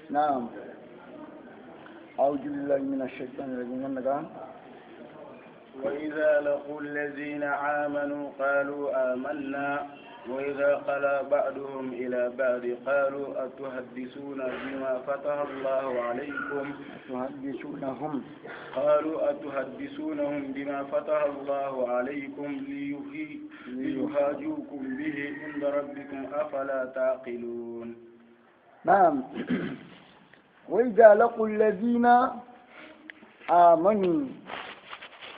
نعم. أعوذ بالله من الشيطان الرجيم. وإذا لقوا الذين آمنوا قالوا آمنا وإذا خلا بعضهم إلى بعض قالوا أتحدثون بما فتح الله عليكم أتحدثونهم بما فتح الله عليكم ليحاجوكم به عند ربكم أفلا تعقلون. نعم. وإذا لقوا الذين آمنوا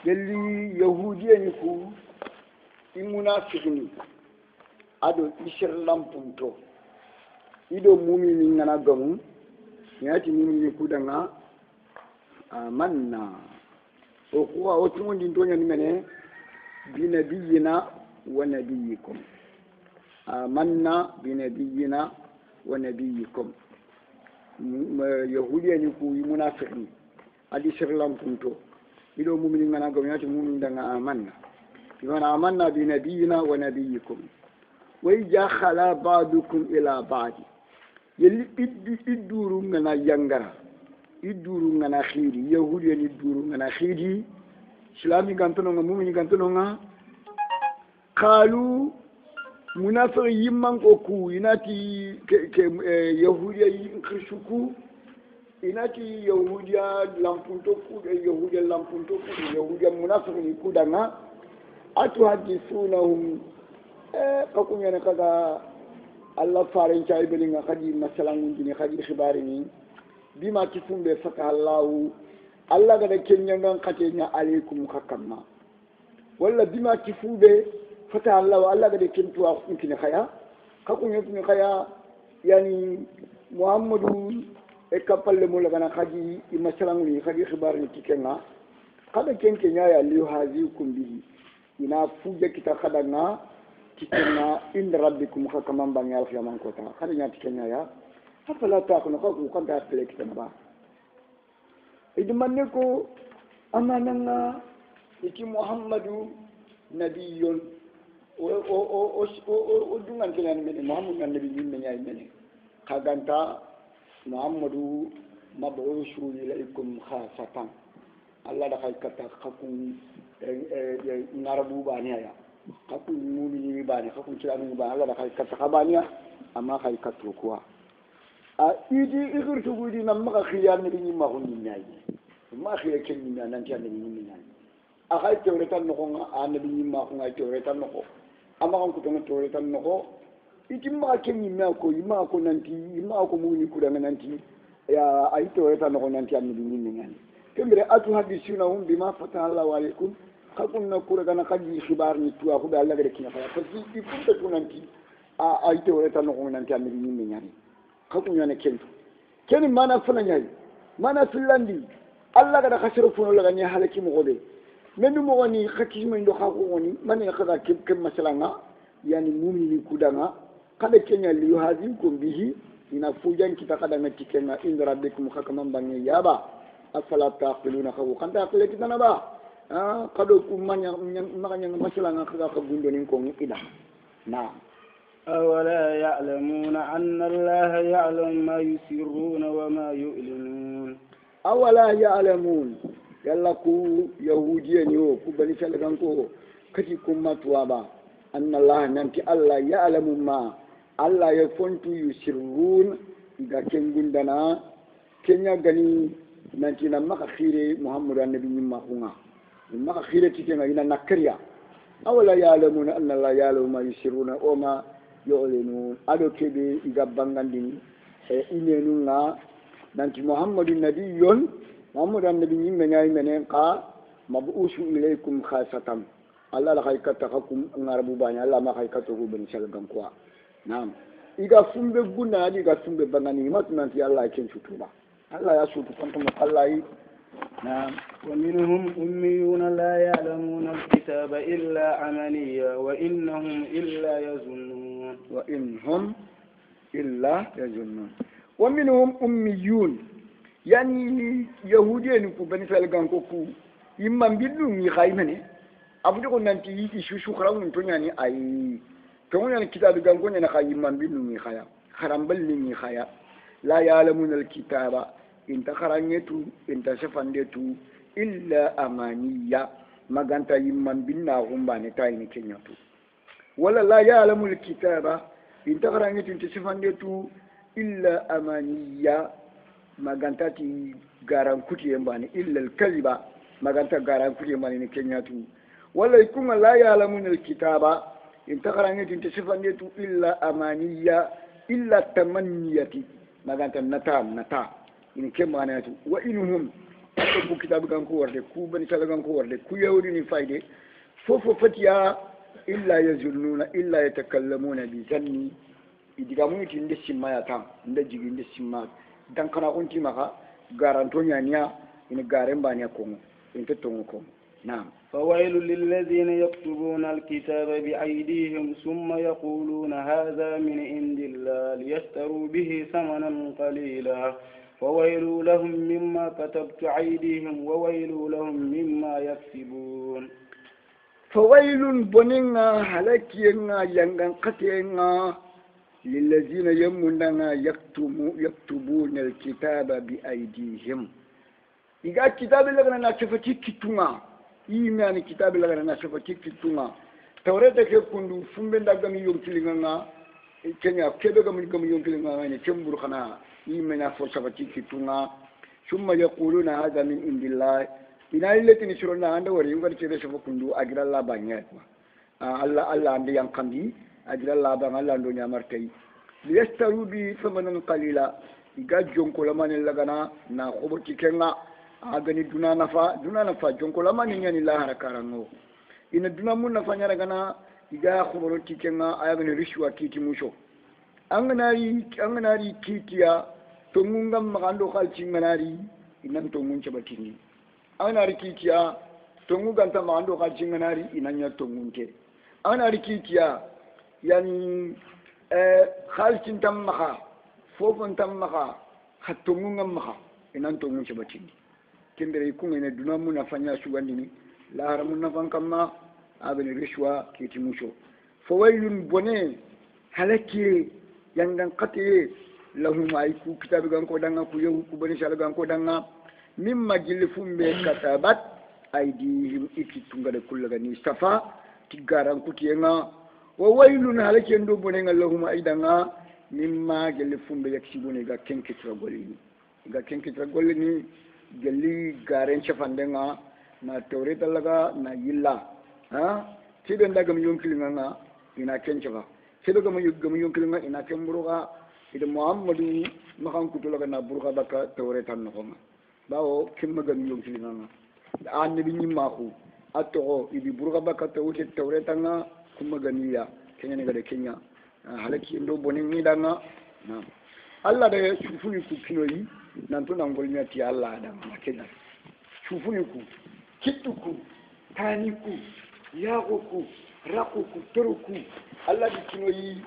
يلي يهوديين يكون المنافقين ado isir lampunto ido mumini ngana gamu yati mumini kudanga amanna o kuwa o tumundi ntonya nimene binabiyina wa nabiyikum amanna binabiyina wa nabiyikum yahudiya ni ku munafiqin adi isir lampunto ido mumini ngana gamu yati mumini danga amanna bimana amanna binabiyina wa nabiyikum وإذا خلا بعضكم إلى بعض يلي إدورو غنا يانغرا إدورو غنا خيري يهودي إدورو غنا خيري سلامي كانتونغا مومني كانتونغا قالوا منافق يمان كوكو يناتي يهودي ينخشوكو يناتي يهودي لامبونتوكو يهودي لامبونتوكو يهودي منافق يكودانا أتحدثونهم kakunya ne kaga Allah farin chay beli nga khadi masalan ngini khadi khibari ni bima tifumbe faka Allah ga da kenya ngan katenya alaikum hakamma walla bima tifube fata Allah ga da kentu wa ngini khaya kakunya ngini khaya yani Muhammadu e kapalle mo laga khadi masalan ngini khadi khibari ni tikenga kada kenkenya ya liu hazikum bihi ina fuje kita khadanga tikena inda rabbikum hakaman bangal khiyaman kota khadanya tikenya ya afala taqulu ko kan ta plek tamba idman ko amananga iki muhammadu nabiyun o dungan kenan men muhammadu nabiyun men yaay men khaganta muhammadu mab'ushu ilaykum khasatan allah da kay kata khakum ngarabu baniya kakun mumini bani kakun kirani bani Allah da kai katta kabaniya amma kai katto kuwa a idi igirtu gudi nan maka khiyar ne bin ma hunni nayi ma khiyar ken ni nan tan ni ni nan a kai tore tan no ko annabi ni ma ko ngai tore tan no ko amma kan ku tan tore tan no ko idi ma ken ni ma ko ima ko nanti ima ko mumini ku da nanti ya ai tore tan no ko nanti annabi ni ni nan kembere atu hadithunahum bima fataha Allahu alaikum kakuna kura kana kaji khibar ni tuwa ko Allah gade kina faya parce que il faut nanti a ayte wala tan ko nanti amiri ni nyani kakunya ne kento keni mana fana nyai mana filandi Allah gada khasiru funo laga ni halaki mo gode mendu mo woni khaki mo ndo khako woni man ya kaza kem masalanga yani mumini kudanga kada kenya li yuhazikum bihi ina fujan kita kada ngati kenga inda rabbikum hakaman bangi yaba afala taqiluna khawu kan taqile kitana ba kado kumanya makanya masalah ngaka kagundo ning ko ngida na awala ya'lamuna anna allaha ya'lamu ma yusirruna wa ma yu'linun awala ya'lamun yalla ku yahudiyen yo ku bani salagan ko kati kuma tuwa ba anna allaha nanti allah ya'lamu ma allah ya fontu yusirrun ga kengundana kenya gani nanti na maka khire muhammadu annabi nyimma kunga ما خيرتي كنا هنا نكريا أولا يعلمون أن الله يعلم ما يسرون وما يعلنون أدو كبي إجابان عندي إننا نانتي محمد النبي محمد النبي من أي من قا مبعوث إليكم خاصة الله لا خيكتكم نعرف بانيا الله ما خيكتكم بنشالكم كوا نعم إذا فم بقولنا إذا فم ببناني ما تنتي الله يكين شطوبا الله يشوف كنتم الله نعم ومنهم أميون لا يعلمون الكتاب إلا عمليا وإنهم إلا يظنون ومنهم أميون يعني يهوديين كوبني سالغان كوكو يمم بيدو مي خايمني أبدو كنتي يشوشو خراون تونياني أي تونياني كتاب غانكو نانا خاي يمم بيدو مي خايا خرامبل مي خايا la ya'lamuna alkitaba inta kharanyetu inta shafandetu illa amaniya maganta yimman binna gumbane tayini kenyatu wala la ya'lamu alkitaba inta kharanyetu inta shafandetu illa amaniya maganta ti garan kuti yambani illa alkaziba maganta garan kuti yambani ni kenyatu wala ikunga la ya'lamuna alkitaba inta kharanyetu inta shafandetu illa amaniya illa tamanniyati maganta nata ini kemanatu wa inhum ku kitabu kan ko warde ku bani sala kan ko warde ku yawri ni fayde fofo fatiya illa yazunnuna illa yatakallamuna bi zanni idiga mun ti nde simma ya tam nde jigi nde simma dan kana onti maka garanto nyanya ini garen bani ko mo en to ko نعم فويل للذين يكتبون الكتاب بأيديهم ثم يقولون هذا من عند الله ليشتروا به ثمنا قليلا فويل لهم مما كتبت أيديهم وويل لهم مما يكسبون فويل بنينا هلكينا ينغن قتينا للذين يمننا يكتبون الكتاب بأيديهم إذا كتاب لغنا نشفتي كتونا إيمان كتاب لغنا نشفتي كتونا توريتا كندو فمبن دغمي يومكلينا كنيا كدغمي يومكلينا يعني كمبر خنا إيمان فشفتي كتونا ثم يقولون هذا من عند الله إن التي نشرنا عند وريم قد تشرف كندو أجر الله بانيات الله عند ينقمي أجر الله بان الله عند يمرتي ليشتروا به ثمنا قليلا إذا جونكو لمن لغنا ناخبتي كنا agani duna nafa jonko lama ni nyani la harakarango ina duna mun nafa nyara gana iga khubaro tikenga ayagani rishwa kiti musho anganari kitiya to mungam magando khalchi manari inan to mun chabatini anganari kitiya to muganta magando khalchi manari inanya to munke anganari kitiya yani khalchin tammaha fofon tammaha hatto mungam maha inan to mun chabatini kembere kunga ina duna mun nafanya shugandini la haramun nafan kama abin rishwa kiti musho fawailun bone halaki yangan qati lahum aiku kitabu gan ko danga ku yewu ku bani shal gan ko danga mimma jilfum be katabat aidihim ikitunga de kullaga ni safa tigaran ku tiyenga wa wailun halaki ndo bone lahum aidanga mimma jilfum be yaksibune ga kenkitra golini gelli garen chafandenga na tawreta laga na yilla ha tibe ndaga mi yonkilinga ina kenchaba tibe ga mi yonkilinga ina kemburuga ida muhammadu makan kutulaga na buruga baka tawreta no khoma bawo kimma ga mi yonkilinga annabi nyimma ko atto idi buruga baka tawreta nga kuma ga niya kenya ne ga de kenya halaki ndo bonin ni danga na Allah da shufuni ku kinoyi nan to nan golnya ti Allah da makina shufuni ku kittuku taniku yaquku raquku turuku Allah di kinoyi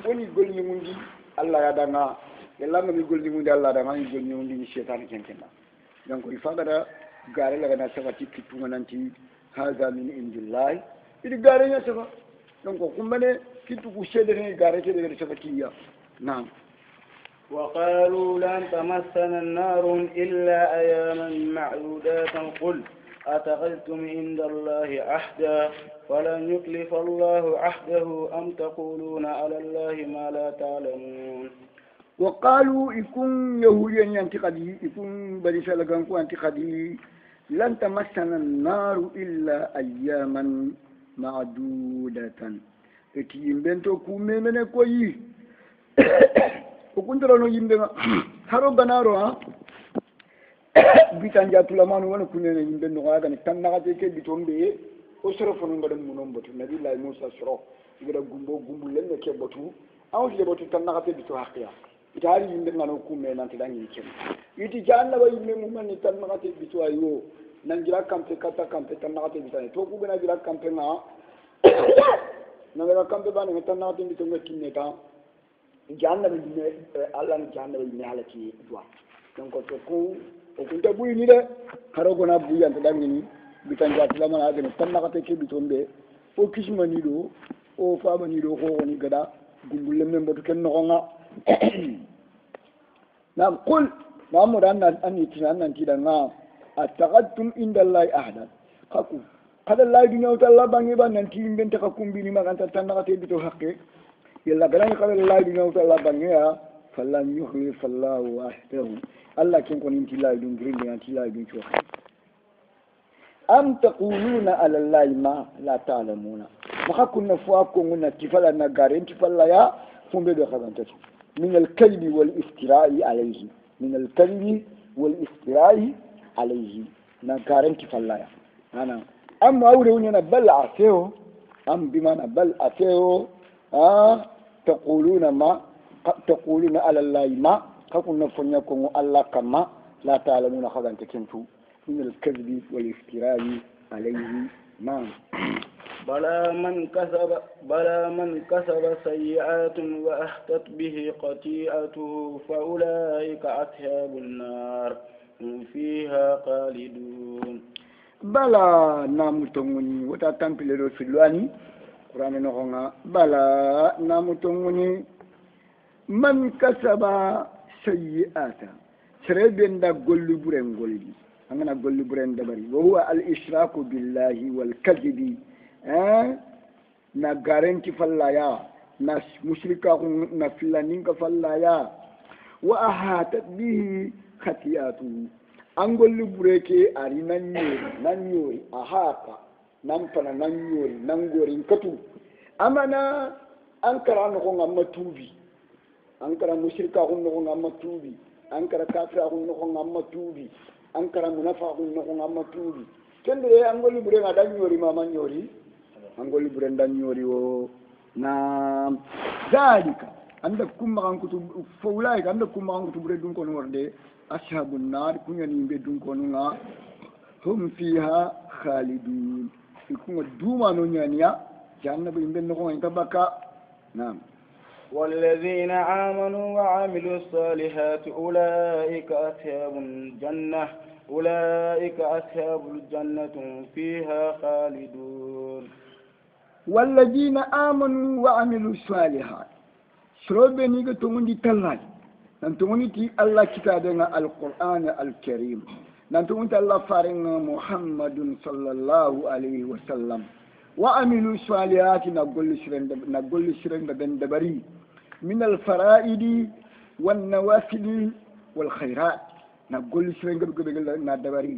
woni golni mundi Allah ya danga yalla ngami golni mundi Allah da ngami golni mundi ni shaytan kenkena dan ko ifaga da gare la na sabati kittu nanti haza min indillahi idi gare ya saba dan ko kumbane kittuku shedere gare ke de sabati ya na'am وقالوا لن تمسنا النار إلا أياما معدودات قل أتخذتم عند الله عهدا ولن يخلف الله عهده أم تقولون على الله ما لا تعلمون وقالوا يكون يهوديا ينتقدي يكون بريسا لغانكو ينتقدي لن تمسنا النار إلا أياما معدودة اتيم بنتو كومي من كوي ukuntara no yimbe haro banaro ha bitan jatula manu wona kunene yimbe no ga ni tan naga ke bitombe o soro fonu ngadam munom botu nabi la musa soro igara gumbu lenne ke botu aw le botu tan naga te bitu haqiya itari yimbe ngano kumme nan ti dangi ken yiti janna ba yimbe mu man tan naga te bitu ayo nan gira kampe kata kampe tan naga te bitane to ku gana gira kampe na gira kampe ba ne tan naga te bitu ngekinne ta janna bi ne Allah ni janna bi ne halaki dua donc to ko o kunta buyi ni de haro gona buyi anta dangini bitan jatula mana agene tan nakate ke bitombe o kisma ni do o fama ni do ko ni gada gumbulle men boto ken no nga نعم قل محمد أن يتنان أن تدنا أتغدتم عند الله أحدا قاكو قد الله دنيا وتالله بانيبا ننتين بنت قاكم بني ما كانت تنغتي بتو حقه يلا قراني قد الله دنيا وتالله بانيا فلن يخلف الله وحده الله كن كون انت لا يدون غرين انت لا يدون شوخ أم تقولون على الله ما لا تعلمون ما كنا فواكم من تفلا نغارين تفلا يا فمبدو خدانتو من الكذب والافتراء عليه من الكذب والافتراء عليه نغارين تفلا يا انا أم أولوننا بل عسيو أم بمعنى بل عسيو تقولون على الله ما كنا فنيكم الله كما لا تعلمون خذان تكنتو من الكذب والافتراء عليه ما بلى من كسب سيئات وأحتت به خطيئته فأولئك أصحاب النار هم فيها خالدون بلى نامتوني وتتمبل رسولاني قرآن نغنى بلى نامتوني من كسب سيئات سربين دا غولي بورين غولي أنا غولي بورين دبري وهو الإشراك بالله والكذب na garanti fallaya na mushrika na filanin ka fallaya wa ahatat bihi khatiyatu an golli bureke ari nan yori ahata nan fana nan yori nan gorin katu amana an kara no ko ngamma tubi an kara mushrika ko no ngamma tubi an kara kafira ko no ngamma tubi an kara munafa ko no ngamma tubi kende an golli bure na dan yori mama yori angoli burenda nyori wo na zalika anda kumma kan kutu faulai anda kumma kan kutu buredun kono worde ashabun nar kunyani be dun kono nga hum fiha khalidun ikunga duma no nyania janna be imbe no ko tabaka naam والذين آمنوا وعملوا الصالحات أولئك أصحاب الجنة أولئك أصحاب الجنة فيها خالدون والذين آمنوا وعملوا الصالحات شروبي نيجا تونغي تلاي نانتونغي تي الله كتابنا القرآن الكريم نانتونغي الله فارنا محمد صلى الله عليه وسلم وعملوا الصالحات نقول شرين دبري من الفرائد والنوافل والخيرات نقول شرين دبري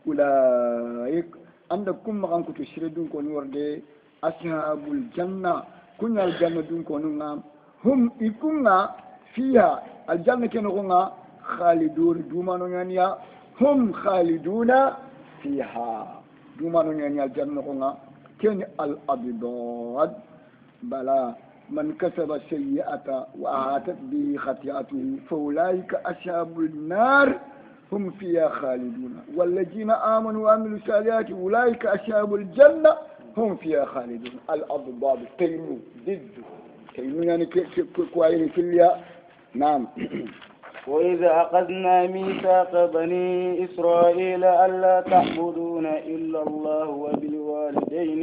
أولئك عندكم مغان كنتو شردون كوني وردي أصحاب الجنة كنا الجنة دون كوننا هم يكونا فيها الجنة كنونا خالدون دومانو يانيا هم خالدون فيها دومانو يانيا الجنة كنا كن الأبضاد بلا من كسب سيئة وأعاتت به خطيئته فأولئك أصحاب النار هم فيها خالدون والذين آمنوا وعملوا الصالحات أولئك أصحاب الجنة هم فيها خالدون الأضداد تيمو ضد تيمو يعني كوائل كليا نعم وإذا أخذنا ميثاق بني إسرائيل ألا تعبدون إلا الله وبالوالدين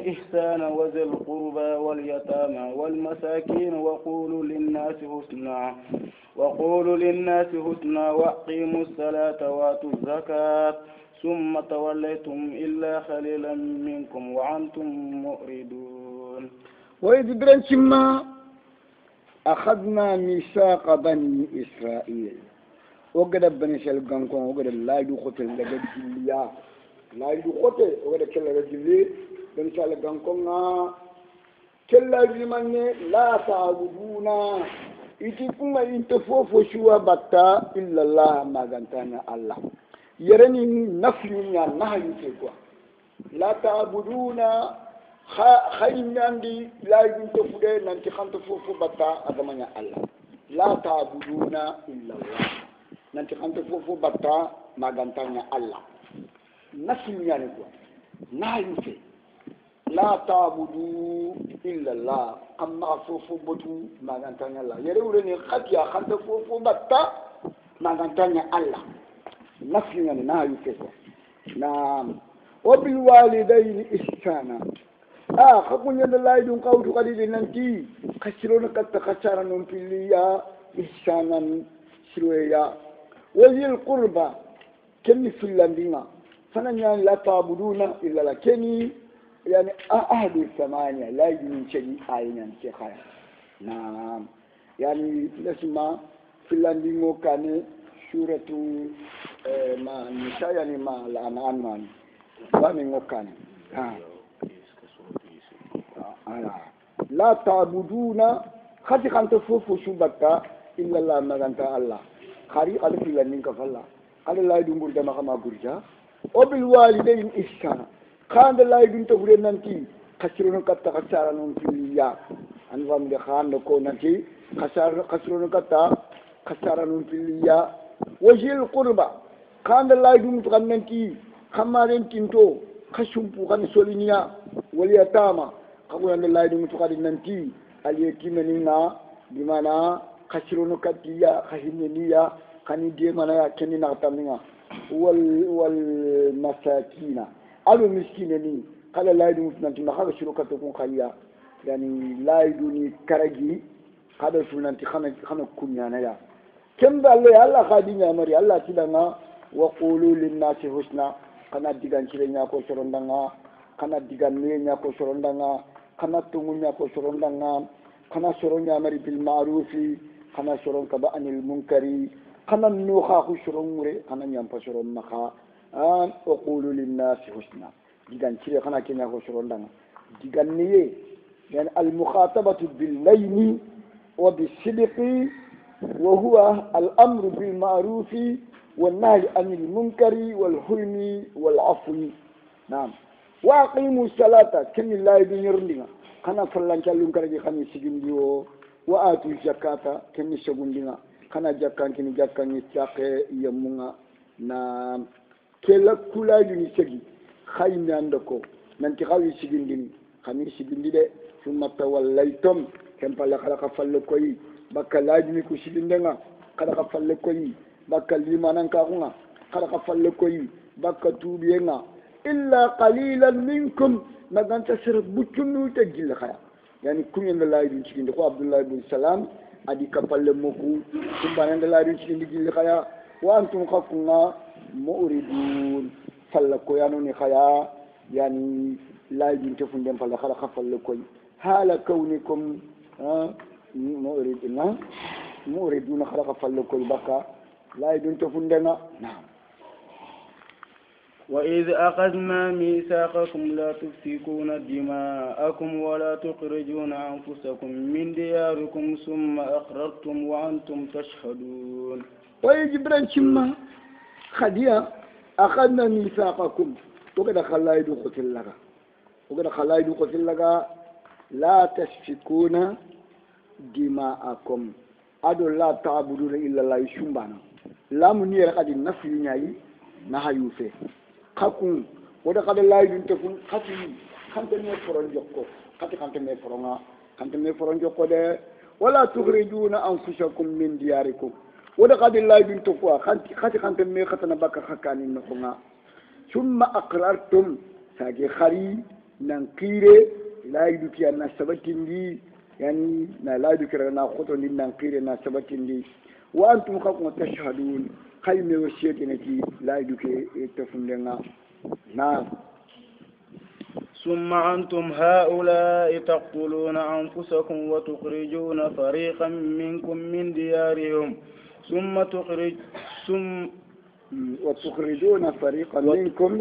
إحسانا وذي القربى واليتامى والمساكين وقولوا للناس حسنا وأقيموا الصلاة وآتوا الزكاة ثم توليتم إلا خليلا منكم وأنتم مؤردون وإذ برنشما أخذنا ميثاق بني إسرائيل وقد بني سلقانكم وقد لا يدخل لقد جليا لا يدخل وقد كلا رجلي بني سلقانكم كلا جمعني لا تعبدون إتكم إنتفوفوا شوى بطا إلا الله ما قنتنا الله يرني نفي نهي تقوى لا تعبدون خير عندي لا ينتفوا ننتي خنتفوفوا بطا أدمنا الله لا تعبدون إلا الله ننتي خنتفوفوا بطا ما قنتنا الله نفي نقوى نهي لا تعبدوا إلا الله أما فوفو بطو ما قنتنا الله يروني خطيا خنتفوفوا بطا ما قنتنا الله نفي نهي كذا نعم وبالوالدين إحسانا خبون يد الله يدون قوت قليل ننتي خسرون كتا خسارا نمبليا إحسانا سرويا وذي القربى كني في اللندينا فنن لا تعبدون إلا لكني يعني أهل الثمانية لا يدون شيء آينا شيخايا نعم يعني نسمع في اللندينا كان سورة ما النساء يعني ما الأنعام يعني ومن وكان لا تعبدون خاتي كانت فوفو شبكة إلا الله ما كانت الله خاري على في اللندن كفلا على الله يدوم بردا ما كما برجا وبالوالدين إحسانا كان الله يدوم تقولين ننتي خسرون كتا خسارون في اليا أنفهم دخان لكو ننتي خسرون كتا خسارون في اليا وجه القربة كان الله يدوم تقولين ننتي خمارين كنتو خشمبو خان سولينيا واليتامى قبل أن الله يدوم تقولين ننتي اليتيمنينا بمعنى خسرون كتيا خشمنيا خاني دي مانا كني نغتامنا والمساكين على المسكينين قال لا يدوم ننتي ما خاص شروكتكم خيا يعني لا يدوني كرجي هذا سننتي خنا كنيانا يا كم بالله الله خادينا مري الله تلانا وقولوا للناس حسنا kana digan cirenya ko sorondanga kana digan nenya ko sorondanga kana tungunya ko sorondanga kana soronya mari bil ma'rufi kana soron ka ba anil munkari kana nuha ko sorongure kana nyampa soron maka an aqulu lin nas husna digan cire kana kenya ko sorondanga digan niye yani al mukhatabatu bil layni wa bis sidqi wa huwa al amru bil ma'rufi والنهي عن المنكر والحلم والعفو نعم واقيموا الصلاه كن الله يرندنا كنا فلان كالون كرجي خني سيجنديو واتوا الزكاه كن سغوندنا كنا جاكان كن جاكان يتاقه يمنا نعم كلا كولا يني سغي خايم عندكو نانتي خاوي سيجندين خني سيجندي دي ثم توليتم كم فلا خلق فلكوي بكلاجني كو سيجندنا خلق فلكوي baka limanan ka kunga kada ka falle koyi baka tubiyenga illa qalilan minkum maganta sir butunu ta gilla khaya yani kunyen da layi cikin ko abdullah ibn salam adi ka falle moku kumbanan da layi cikin gilla khaya wa antum khaquna mu'ridun falle ko yanu ni khaya yani layi din ta funden falle kada ka falle koyi hala kaunikum mu'riduna kada ka falle koyi baka لا يدون تفندنا نعم وإذ أخذنا ميثاقكم لا تسفكون دماءكم ولا تخرجون أنفسكم من دياركم ثم أقررتم وأنتم تشهدون ويجبرن شما خديا أخذنا ميثاقكم وقد خلا يدو قتل لك لا تسفكون دماءكم أدو لا تعبدون إلا الله يشمبانا lamu ni rakadi nafi nyaayi na hayufe khakun wada kada lay dun tefun khati khante me foron jokko khante me foron jokko de wala tukhrijuna anfusakum min diyarikum wada kada lay dun tefwa khante me khatana baka khakani nokonga summa aqrartum sage khari nan qire lay du kiya na sabatindi yani na lay du kira na khoto ni nan qire na sabatindi وأنتم خلقوا تشهدون خيم وشيتنتي لا يدك تفندنا نعم ثم أنتم هؤلاء تقتلون أنفسكم وتخرجون فريقا منكم من ديارهم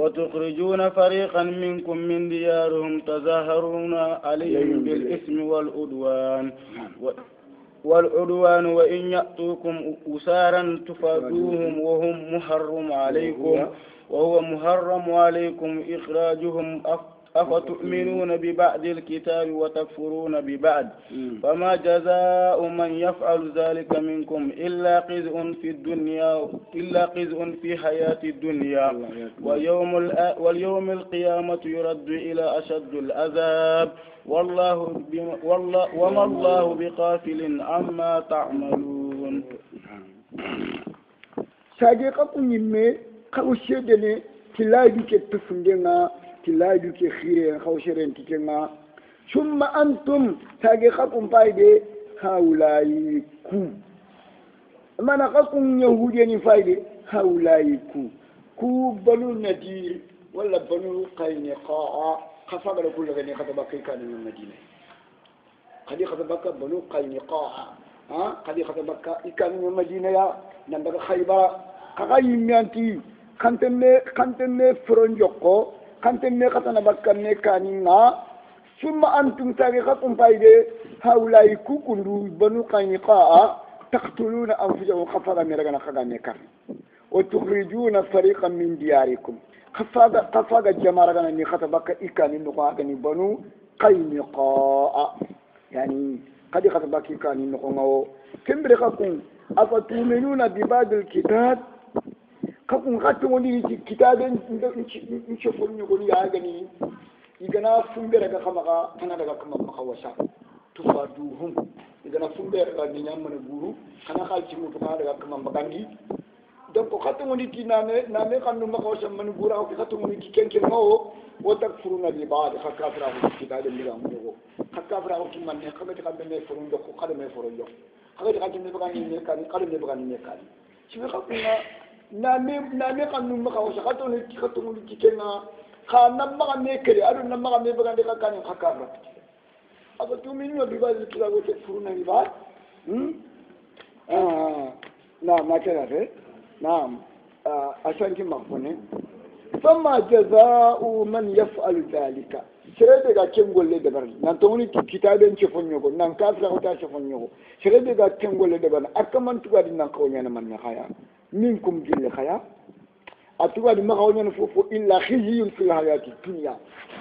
وتخرجون فريقا منكم من ديارهم تظاهرون عليهم بالإثم والعدوان وإن يأتوكم أسارا تفادوهم وهو محرم عليكم إخراجهم أفتؤمنون ببعض الكتاب وتكفرون ببعض فما جزاء من يفعل ذلك منكم إلا قزء في حياة الدنيا واليوم القيامة يرد إلى أشد العذاب وما الله بغافل عما تعملون ساجيكم يمي خوشيدني تلاجي كتفندنا تلاجي كخيرين خوشيرين تكنا ثم أنتم تاجخكم فايدة هؤلاء ما نقصكم يهودين فايدة هؤلاء كو بنو النذير ولا بنو قينقاع خفاق كل غني خطبك كان من المدينة قد خطبك بنو قينقاع قد خطبك كان من المدينة يا نبغى خيبر كغاي ميانتي كانتني فرنجوكو كانتني خطنا بكني كانينا ثم أنتم تاريخكم فايدة هؤلاء كوكندو بنو قينقاع تقتلون أنفسكم خفاق ميرغنا خغاني كار وتخرجون فريقا من دياركم خفاق جمارغنا ني خطبك إكاني نقاغني بنو قينقاع يعني قد خطبك إكاني نقاغو كم بريخكم أفتؤمنون ببعض الكتاب kakun katu wani kitabin nchofon nyugoni ya gani igana fumbere ga kamaga kana daga kama makawasa tufaduhum igana fumbere ga ninyam mana guru kana khalci mu kana daga kama magandi donc katu wani tinane name kanu makawasa man gura ko katu wani kenken mawo wa takfuruna bi ba'd khakafra ko kitabin diga mu go khakafra ko man ne kamati kambe ne furun do ko kada me furun do kada ka tinne bagani ne kan kada ne bagani ne kan ci khakuna name kanu makawasa katu ne katu wani kenga خانم ما ميكري أرو نم ما ميبغى ديكا كانوا خكابرة أبى تومينوا بيباز كلا وتكفرون بيباز نعم ما كذا نعم عشان كم مفهومه فما جزاء من يفعل ذلك سيرتك كم قول لي دبر نانتوني كتابين شفنيوكو نانكافلا وتا شفنيوكو سيرتك كم قول لي دبر أكمن تقعد نانكوني أنا من خيا منكم جل خيا atuwa di magaw ñen fofu illa khizyun fil hayati dunya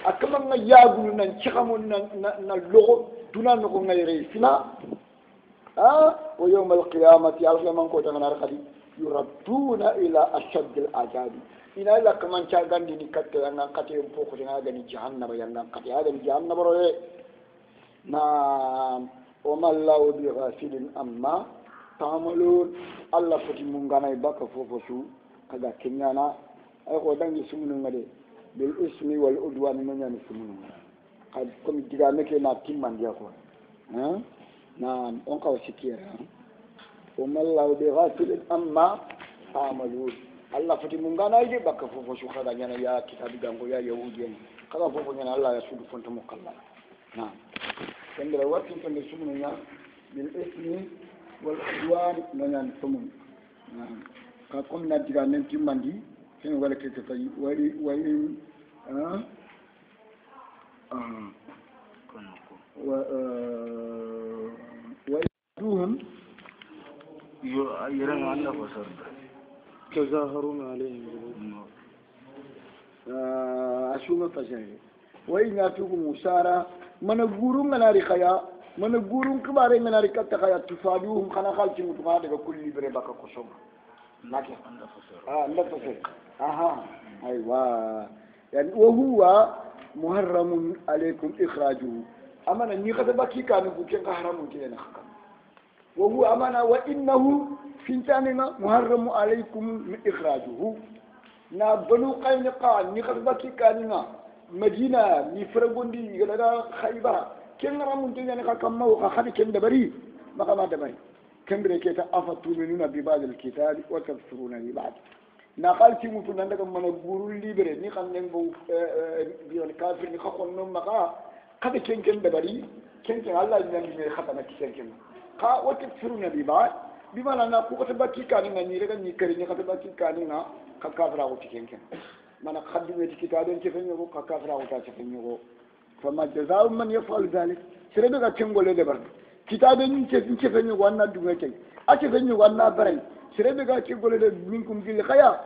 akama nga yagul nan ci xamon na logo duna no ko ngay reey fina wa yawm al qiyamati al man ko tan nar khadi yuraduna ila ashad al azabi ina la kaman ca gandi ni katte nan kate fofu dina gani jahannama yalla kate ya gani jahannama ro na o mallahu bi ghafilin amma ta'malun alla fati mun ganay baka fofu su kaga kenyana ay ko dangi sumunu ngade bil ismi wal udwan no nyani sumunu kad comme diga meke na timman dia ko na on ka sikira o mallahu bi ghafil amma amalu allah fati mun gana ide bakka fofo su kaga nyana ya kitabi gango ya yahudi kaga fofo nyana allah ya sudu fonta mukalla na kendra wati to ne sumunu nya bil ismi wal udwan no nyani sumunu ka comme na diga men timmandi ken wala ke tay wari ويدوهم يرون أنه فسر تظاهرون عليهم أشوف فجاه وإن يأتوكم مسارا من غورون مناري خيا من غورون كبار مناري كتخيا تفادوهم خنا خالتي متغادر كل بري بكا كسوم لكن لا فسر أيوة يعني وهو محرم عليكم إخراجه أمانة نيكا تبكي كانوا بكين حرام كينا خكام وهو أمانة وإنه فينتاننا محرم عليكم إخراجه نابنو قينقاع نيكا تبكي كانوا مدينة نفرقوندي يغلقا خيبا كين حرام كينا خكام موقع خدي كين دبري مقام دبري كم بريكتا أفتؤمنون ببعض الكتاب وتكفرون ببعض نقال تي موتو نندك من غورو ليبري ني خام نين بو بيون كافر ني خخون نوم مقا خدي كين كين دبري كين كين الله نان ني خطنا كين كين خا وتكفرون ببعض بما لنا كو تبكي كاني ني رغا ني كري ني خطبكي كاني نا كافرا وتي كين كين من خدي وتي كتابن تي فنيو كافرا وتا تي فنيو فما جزاء من يفعل ذلك سربا كين غولي دبر kitabe ni ce fenye wanna dunga ke ake fenye wanna barai sirebe ga ke gole de minkum gil khaya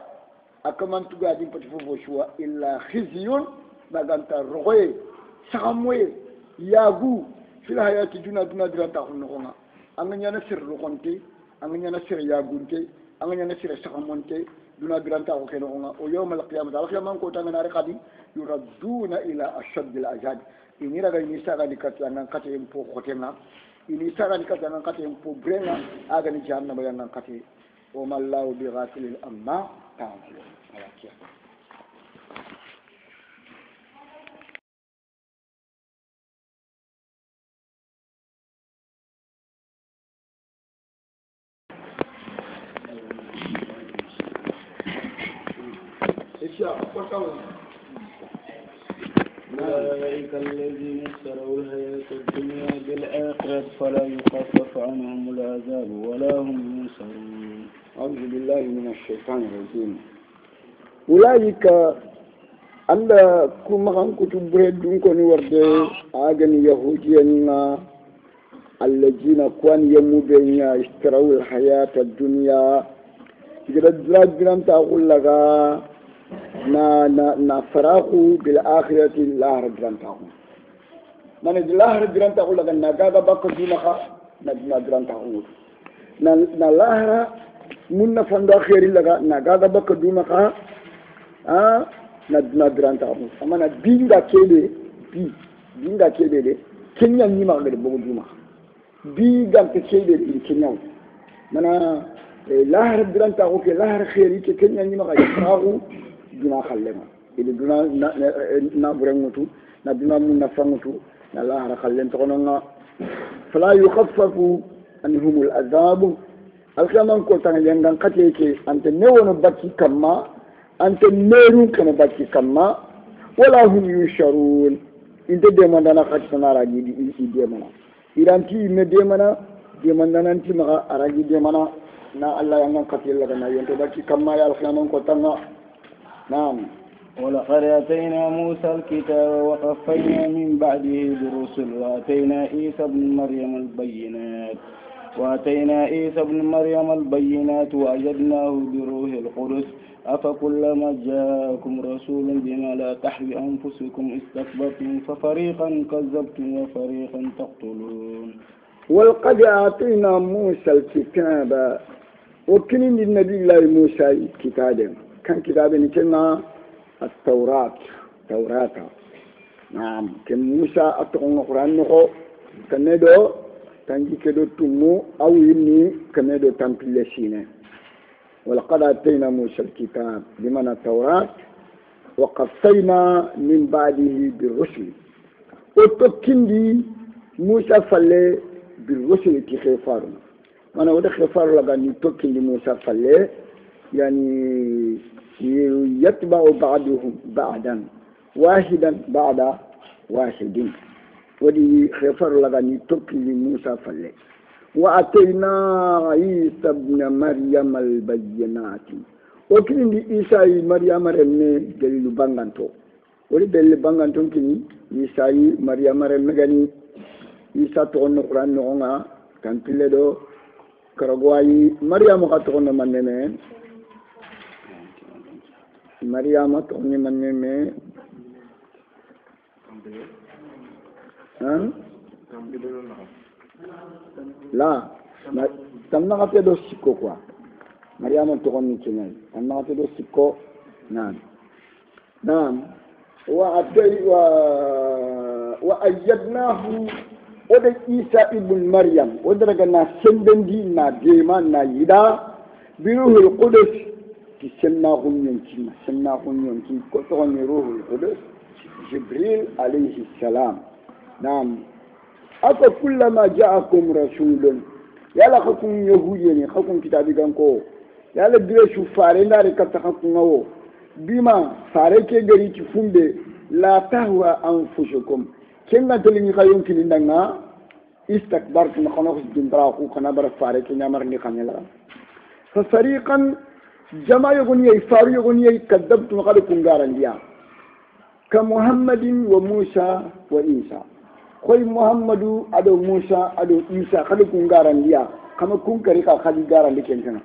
akaman tuga din pati fofo shuwa illa khizyun baganta roye sakamwe yagu fil hayati duna diranta hunno nga anganya na sir rokonte anganya na sir yagunte anganya na sir sakamonte duna diranta ko keno nga o yawmal qiyamah al qiyamah ko tanga na rekadi yuraduna ila ashad al azab ini raga ni saga dikat nan kate mpo khotenga ini saga dikat nan kate mpo brenga aga ni jahannama nan kate o mallahu bi ghafilil amma ta'ala ala أولئك الذين اشتروا الحياة الدنيا بالآخرة فلا يخفف عنهم العذاب ولا هم ينصرون. أعوذ بالله من الشيطان الرجيم. أولئك أن كما كنتم بردون كوني ورد آغني يهوديين الذين كان يمبين اشتروا الحياة الدنيا جرد تقول لك na farahu bil akhirati lahar drantahu nana di lahar drantahu laga na gaga bakka duna kha na drantahu na lahara munna fando akhiri laga na gaga bakka duna kha na drantahu amana binga kebe de kenya ni ma ngade bogo duma binga ke kebe de kenya mana lahar drantahu ke lahar khairi ke kenya ni ma ga farahu duna khallema ili duna na burengutu na duna mun na fangutu na lahara khallen to nga fala yukhaffafu anhum al'azab alkaman ko tan yangan kateke ante newono bakki kamma ante meru kana bakki kamma wala hum yusharun inde de mandana khatana raji di de mana iranti me de mana de mandana anti ma araji de mana na Allah yangan katil la na yonto bakki kamma ya alkaman ko tan نعم. ولقد آتينا موسى الكتاب وقفينا من بعده برسل وآتينا عيسى ابن مريم البينات وأيدناه بروح القدس أفكلما جاءكم رسول بما لا تحوي أنفسكم استكبرتم ففريقا كذبتم وفريقا تقتلون. ولقد آتينا موسى الكتاب وكن للنبي الله موسى الكتاب كان كتابين كنا التوراة نعم كم موسى أتقون القرآن نخو كندو تنجي كدو تمو أو يني كندو تنبلسينه. ولقد آتينا موسى الكتاب بمعنى التوراة وقفينا من بعده بالرسل وتكندي موسى فلي بالرسل كخفار أنا وده خفار لغاني تكندي موسى فلي يعني يتبع بعضهم بعضا واحدا بعد واحد ودي خفر لغني تكل موسى فلي وأتينا عيسى ابن مريم البينات وكن عيسى مريم رمي دليل بانغانتو ودي دليل بانغانتو كني عيسى مريم رمي غني عيسى تون القرآن نونا كان تلدو كرغواي مريم خاتون مننه مريم توني مني में لا تمنا كده دو سيكو كوا مريم توني كناي تمنا كده دو سيكو نعم وأيدناه ودى عيسى ابن مريم ودرجنا سندندي نا ديما نا يدا بروح القدس سنة غنيونكي كتغني روح القدس جبريل عليه السلام. نعم. أفا كلما جاءكم رسول يالا خكم يهوديني خكم كتابي كنكو يالا درسو فارين داري كتخكم نو بما فاريكي غريتي فمبي لا تهوى أنفسكم كنا تلني خيون كننا استكبرتم خنوخ جندراخو خنبر فاريكي نمرني خنلا ففريقا جماعة يغني فارو يغني كذبت مقال كونغارنديا كمحمد وموسى وعيسى خوي محمد ادو موسى ادو عيسى خلي كونغارنديا كما كونكريكا خلي غاراندي كنتنا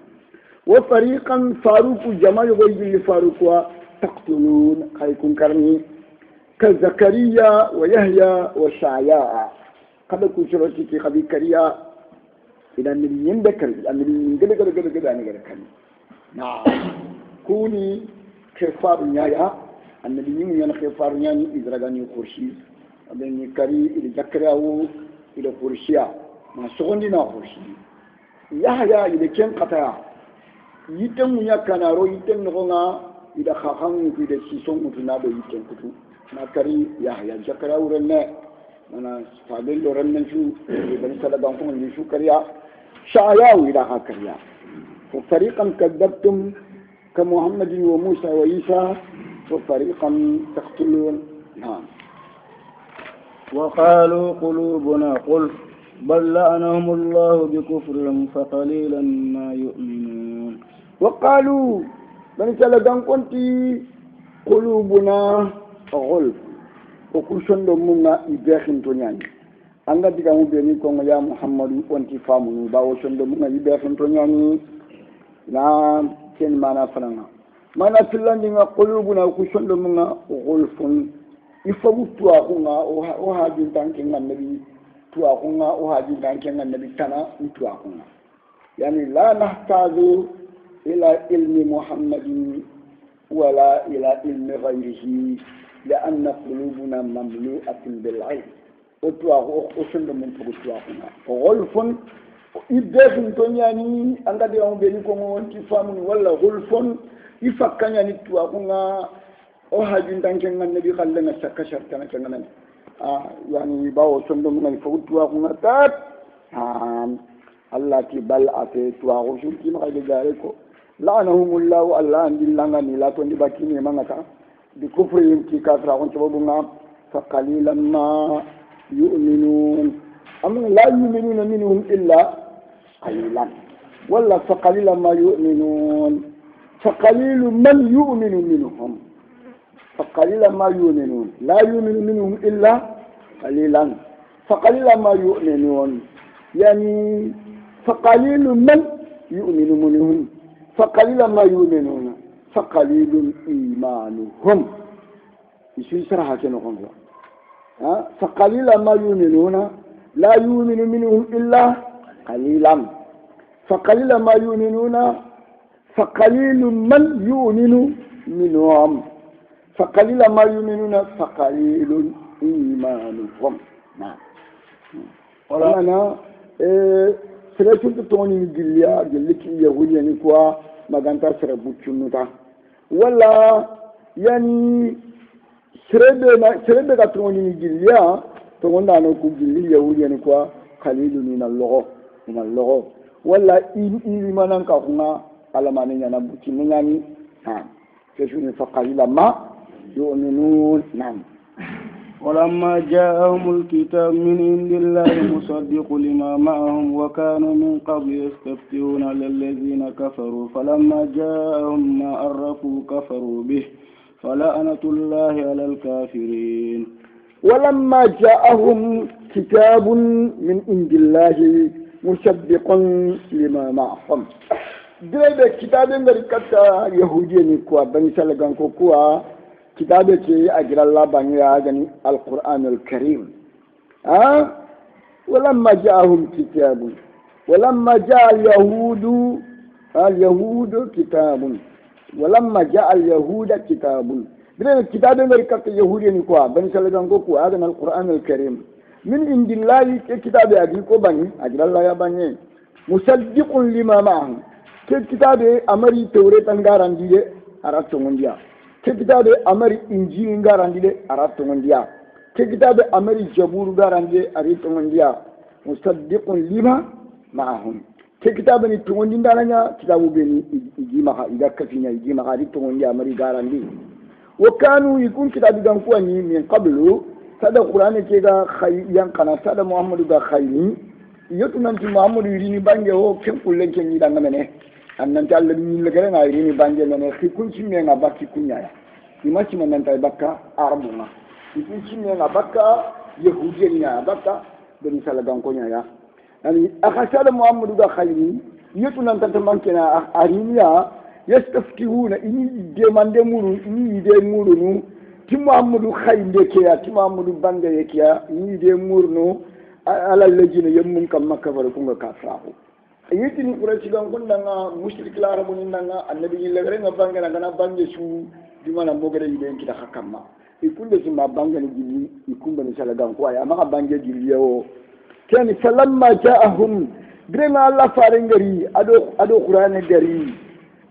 وفريقا فاروق جماعة يغني فاروق تقتلون خلي كونكرني كزكريا ويحيى وشعياء قد كنتي في خبيكريا إذا من يندكر من يندكر نعم كوني خفار نيايا النبي يمين خفار نياني إزرقاني خورشي أبني كري إلى جكراو إلى خورشيا ما سغندنا خورشي يحيى إلى كم قطع يتم يكنارو يتم نغنا إلى خاخان إلى سيسون متنادو يتم كتو ما كري يحيى جكراو رنا أنا فاضل رنا شو بني سلام كم يشوف كريا شعياو إلى هكريا وفريقا كذبتم كمحمد وموسى وعيسى وفريقا تقتلون. نعم. وقالوا قلوبنا قل بل لعنهم الله بكفرهم فقليلا ما يؤمنون. وقالوا من سلغان كنتي قلوبنا غلف وكشن دمنا إباخن تنياني anga diga mu beni ko ya muhammadu onti famu bawo shondo mu ngi be fon to nyani na ken mana fananga mana tilandi nga qulubuna ku shondo mu nga gulfun ifabu tuwa ko nga o hajin tanke nga nabi tuwa ko nga o hajin tanke nga nabi tana tuwa ko nga yani la nahtaju ila ilmi muhammadin wala ila ilmi ghayrihi لأن قلوبنا مملوءة بالعلم otuwa oshondo mun tuwa kuna golfon idefin to nyani anga de on beni ko wonti famu wala golfon ifakanya ni tuwa kuna o hajin danke ngan nabi khallana sakka shartana kana yani bawo shondo mun fa tuwa kuna tat Allah ki bal ate tuwa ko shunti ma de gare ko la'anahumullahu Allah andillanga ni la to ndi bakini mangata bi kufrihim ki kafra on tobunga fa qalilan ma يؤمنون أم لا يؤمنون منهم إلا قليلا ولا فقليلا ما يؤمنون فقليل من يؤمن منهم فقليلا ما يؤمنون لا يؤمن منهم إلا قليلا فقليلا ما يؤمنون يعني فقليل من يؤمن منهم فقليلا ما يؤمنون فقليل إيمانهم يسوي صراحة كنوهم فقليلا ما يؤمنون لا يؤمن منهم إلا قليلا فقليلا ما يؤمنون فقليل من يؤمن منهم فقليلا ما يؤمنون فقليل إيمانهم. نعم. وأنا سرعت توني جليا جلك يهودي نكوا ما كانت سربوتشنوتا ولا يعني serebe ka tongoni ni gilya tongonda no ku gilli yahudi ni kwa khalilu min Allah wala imanan ka kuma alamani yana buti ngani keshuni fa qalila ma yu'minun. Nam. ولما جاءهم الكتاب من عند الله مصدق لما معهم وكانوا من قبل يستفتحون على الذين كفروا فلما جاءهم ما عرفوا كفروا به فلعنة الله على الكافرين. ولما جاءهم كتاب من عند الله مصدق لما معهم دليل كتاب مركتا يهودي نكوا بني سلغان كوكوا كتاب كي اجر الله بني غني القرآن الكريم ولما جاءهم كتاب ولما جاء اليهود كتاب ولما جاء اليهود كتاب بين الكتاب المركب اليهودي نكوا بني سلغان كوكو هذا القرآن الكريم من عند الله كتاب أجيكو بني أجل الله يا بني مصدق لما معهم كتاب أمري توراة أنغاران دي أراتون ديا كتاب أمري إنجيل أنغاران دي أراتون ديا كتاب أمري جبور أنغاران دي أراتون ديا مصدق لما معهم كتاب ني توني ndalanya kitabu beni ijima ida kafina ijima ri tوني amari garandi wakanu yakun kitabu gan ko ni min qablu sada qur'ani ke ga khayyan kana sada muhammadu ga khayni yotu nan ti muhammadu rini bange o ken kullen ken ni danga mene annan ta Allah ni legere na rini bange mene khikun ci me nga bakki kunya ya imaci man nan tay bakka arabuna khikun ci me nga bakka yahudiya bakka beni sala gan ko nya ya ani akhasala muhammadu ga khayni yotu nan tanta mankena ariniya yastaftihuna ini demande muru ini de muru nu ti muhammadu khayde ke ya ti muhammadu bande ke ya ini de muru nu ala lejina yemmun kam makka bar kunga kafrahu yiti ni quraish gan kundanga mushrik la arabu ni nanga annabi ni legere nga bange na gana bange su di mana mogere yi den kita hakamma ikunde simba bange ni jili ikumba ni sala gan ko ya maka bange jili yo kani falamma ja'ahum grema Allah farengari ado qur'ani gari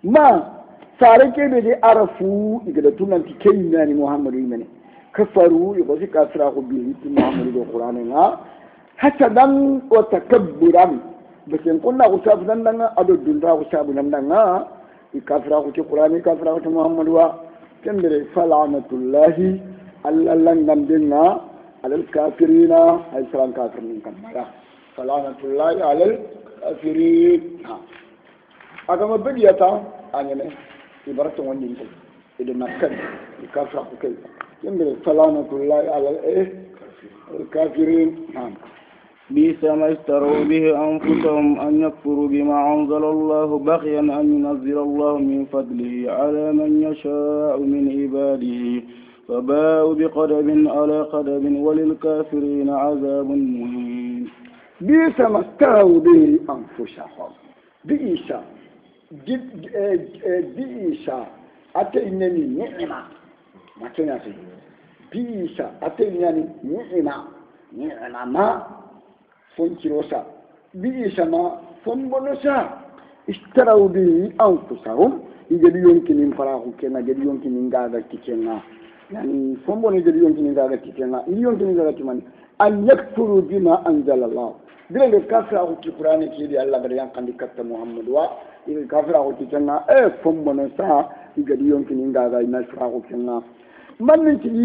ma sare ke be de arafu igada tunan ti kenya ni muhammadu imene kafaru yugo kafira ko bi muhammadu do qur'ani nga hasadan wa takabburan bakin kunna ko sabu nan ado dunda ko sabu nan nga kafira ko ti qur'ani kafira ko muhammadu wa كمبري فلعنة الله لنغم دينا على الكافرين أي سلام كافرين كما فلعنة الله على الكافرين أكما بديتا أنيني إبرة ونين إذا نكر الكافر أكل كمبري فلعنة الله على الكافرين بئس ما اشتروا به أنفسهم أن يكفروا بما أنزل الله بغيا أن ينزل الله من فضله على من يشاء من عباده فباءوا بقدب على قدب وللكافرين عذاب مهين. بئس ما اشتروا به أنفسهم بئس أتينني نعمة ما تنافي بئس أتينني نعمة ما فنكروسا بيسما فنبونوسا اشتروا به أنفسهم يجد يمكن إن فراغوا كنا يجد يمكن إن قاعدة كنا يعني فنبون يجد يمكن إن قاعدة كنا يمكن إن قاعدة كمان أن يكفروا بما أنزل الله بلا الكافر أو كقرآن كيدي الله بريان كان دكتة محمد وا الكافر أو كنا فنبونوسا يجد يمكن إن قاعدة الناس فراغوا كنا من نتي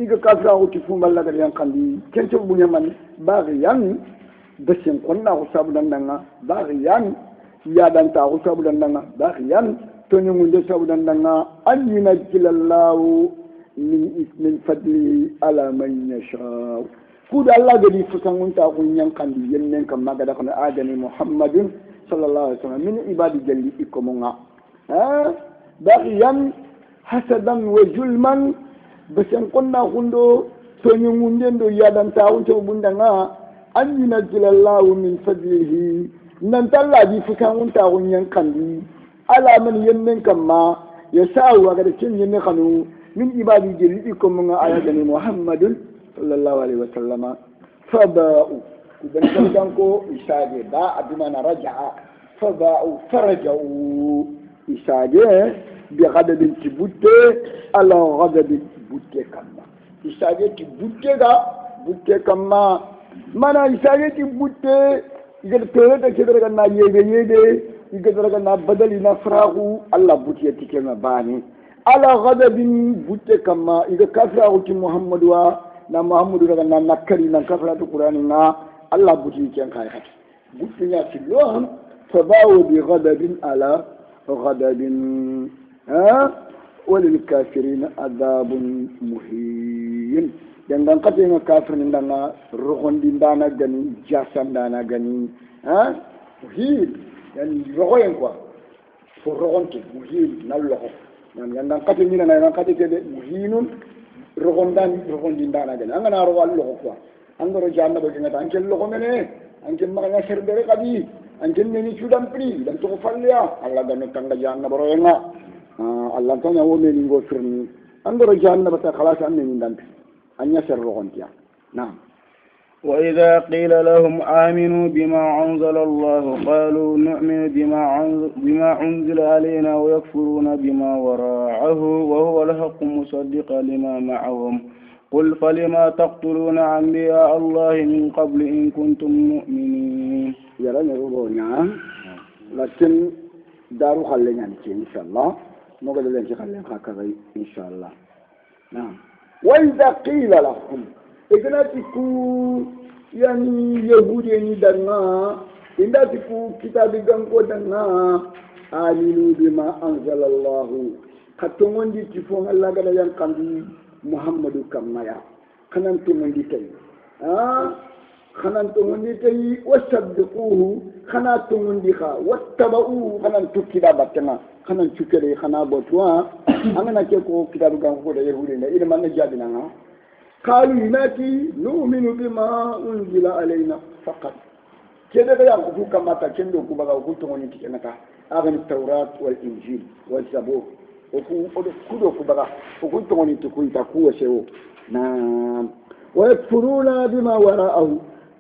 iga kafra ko tifu malla ga yan kandi kento bunya man bagiyan besen konna ko sabu dandanga bagiyan ya dan ta ko sabu dandanga bagiyan to ni munde sabu dandanga annina jilallahu min fadli ala man yasha ku da Allah ga di fusan ta ko yan kandi yennen kam maga da kono adani muhammadin sallallahu alaihi wasallam min ibadi jalli ikomonga bagiyan hasadan wa julman besen konna hundo sonyi ngundendo yadan taawunto bundanga annina jilallahu min fadlihi nan talla di fukan unta gunyan kandi ala man yennen kamma yasau ga da cin yenne kanu min ibadi jeli ko mun ayatan muhammadun sallallahu alaihi wasallama faba'u idan kan ko isage ba abima na raja'a faba'u faraja'u isage bi ghadabin tibutte ala ghadabin butte kamma isage ti butte ga butte kamma mana isage ti butte igal tere da ke daga na yebe igal daga na badali na farahu Allah butte ti kenna bani ala ghadabin butte kamma igal kafira ti muhammadu wa na muhammadu daga na nakari na kafira ti qur'ani na Allah butte ken kai hat butte ya ti loham fabawu bi ghadabin ala ghadabin وللكافرين عذاب مهين jangan kata yang kafir ni dana rohon di dana gani jasan dana gani muhin dan rohon yang kuat for rohon tu muhin nalloh dan jangan kata ni dana jangan kata kede muhinun rohon di dana gani angana rohon loh kuat angoro jangan bagi ngata angkel loh mana angkel makanya serbere kadi angkel ni sudah pri dan tu fallia Allah dan tangga jangan beroyenga Allah kan ya wone ni go firni andoro janna bata khalas anni min dan an yasir rogontiya na'am wa idha qila lahum aminu bima anzala Allah qalu nu'minu bima unzila alayna wa yakfuruna bima wara'ahu wa huwa al-haqq musaddiqan lima ma'ahum qul falima taqtuluna anbiya Allah min qabl in kuntum mu'minin yarana rogonya lakin daru khallenya inshallah نقول لهم خلينا هكذا إن شاء الله نعم وإذا قيل لهم إذا تكون يعني يهودي دنا إذا تكون كتاب جنكو دنا آمنوا بما أنزل الله كتومن دي تفهم الله قال ينقل محمد كما يا خنان تومن دي تي خنان تومن دي تي وصدقوه خنا تومن دي خا واتبعوه خنان تكيدا باتنا خنان تكيدا خنا بوتوا أنا كيكو كتاب جنكو ده يهودي ده إذا ما نجابنا قالوا يناتي نؤمن بما أنزل علينا فقط كذا كذا أقول كما تكندو كبا أقول توني كنا أغني التوراة والإنجيل والزبور وكودو كبا أقول توني تكوي تكوى سو نعم ويكفرون بما وراءه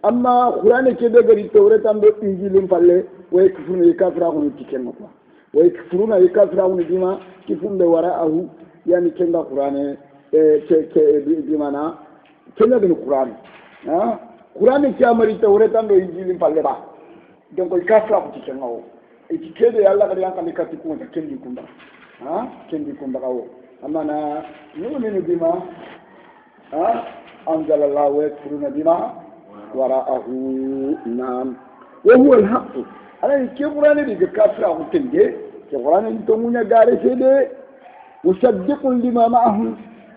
أما قرآن كذا غير التوراة أم الإنجيل فله ويكفرون يكفرون تكنا ويكفرون يكفرون بما كفرون وراءه يعني كنا قرآن bimana kena dengan Quran, Quran ni kiamar itu orang tanpa injil paling bah, donc ikafra aku cakap ngau, ikikede Allah kadang kadang kati kumanda kendi kumanda, kendi kumanda kau, أمانا نؤمن بما أنزل الله ويكفرون بما وراءه. نعم وهو الحق. أنا كيفران دي كافر أو تنجي كيفران تمونا غارسي دي مصدق لما معهم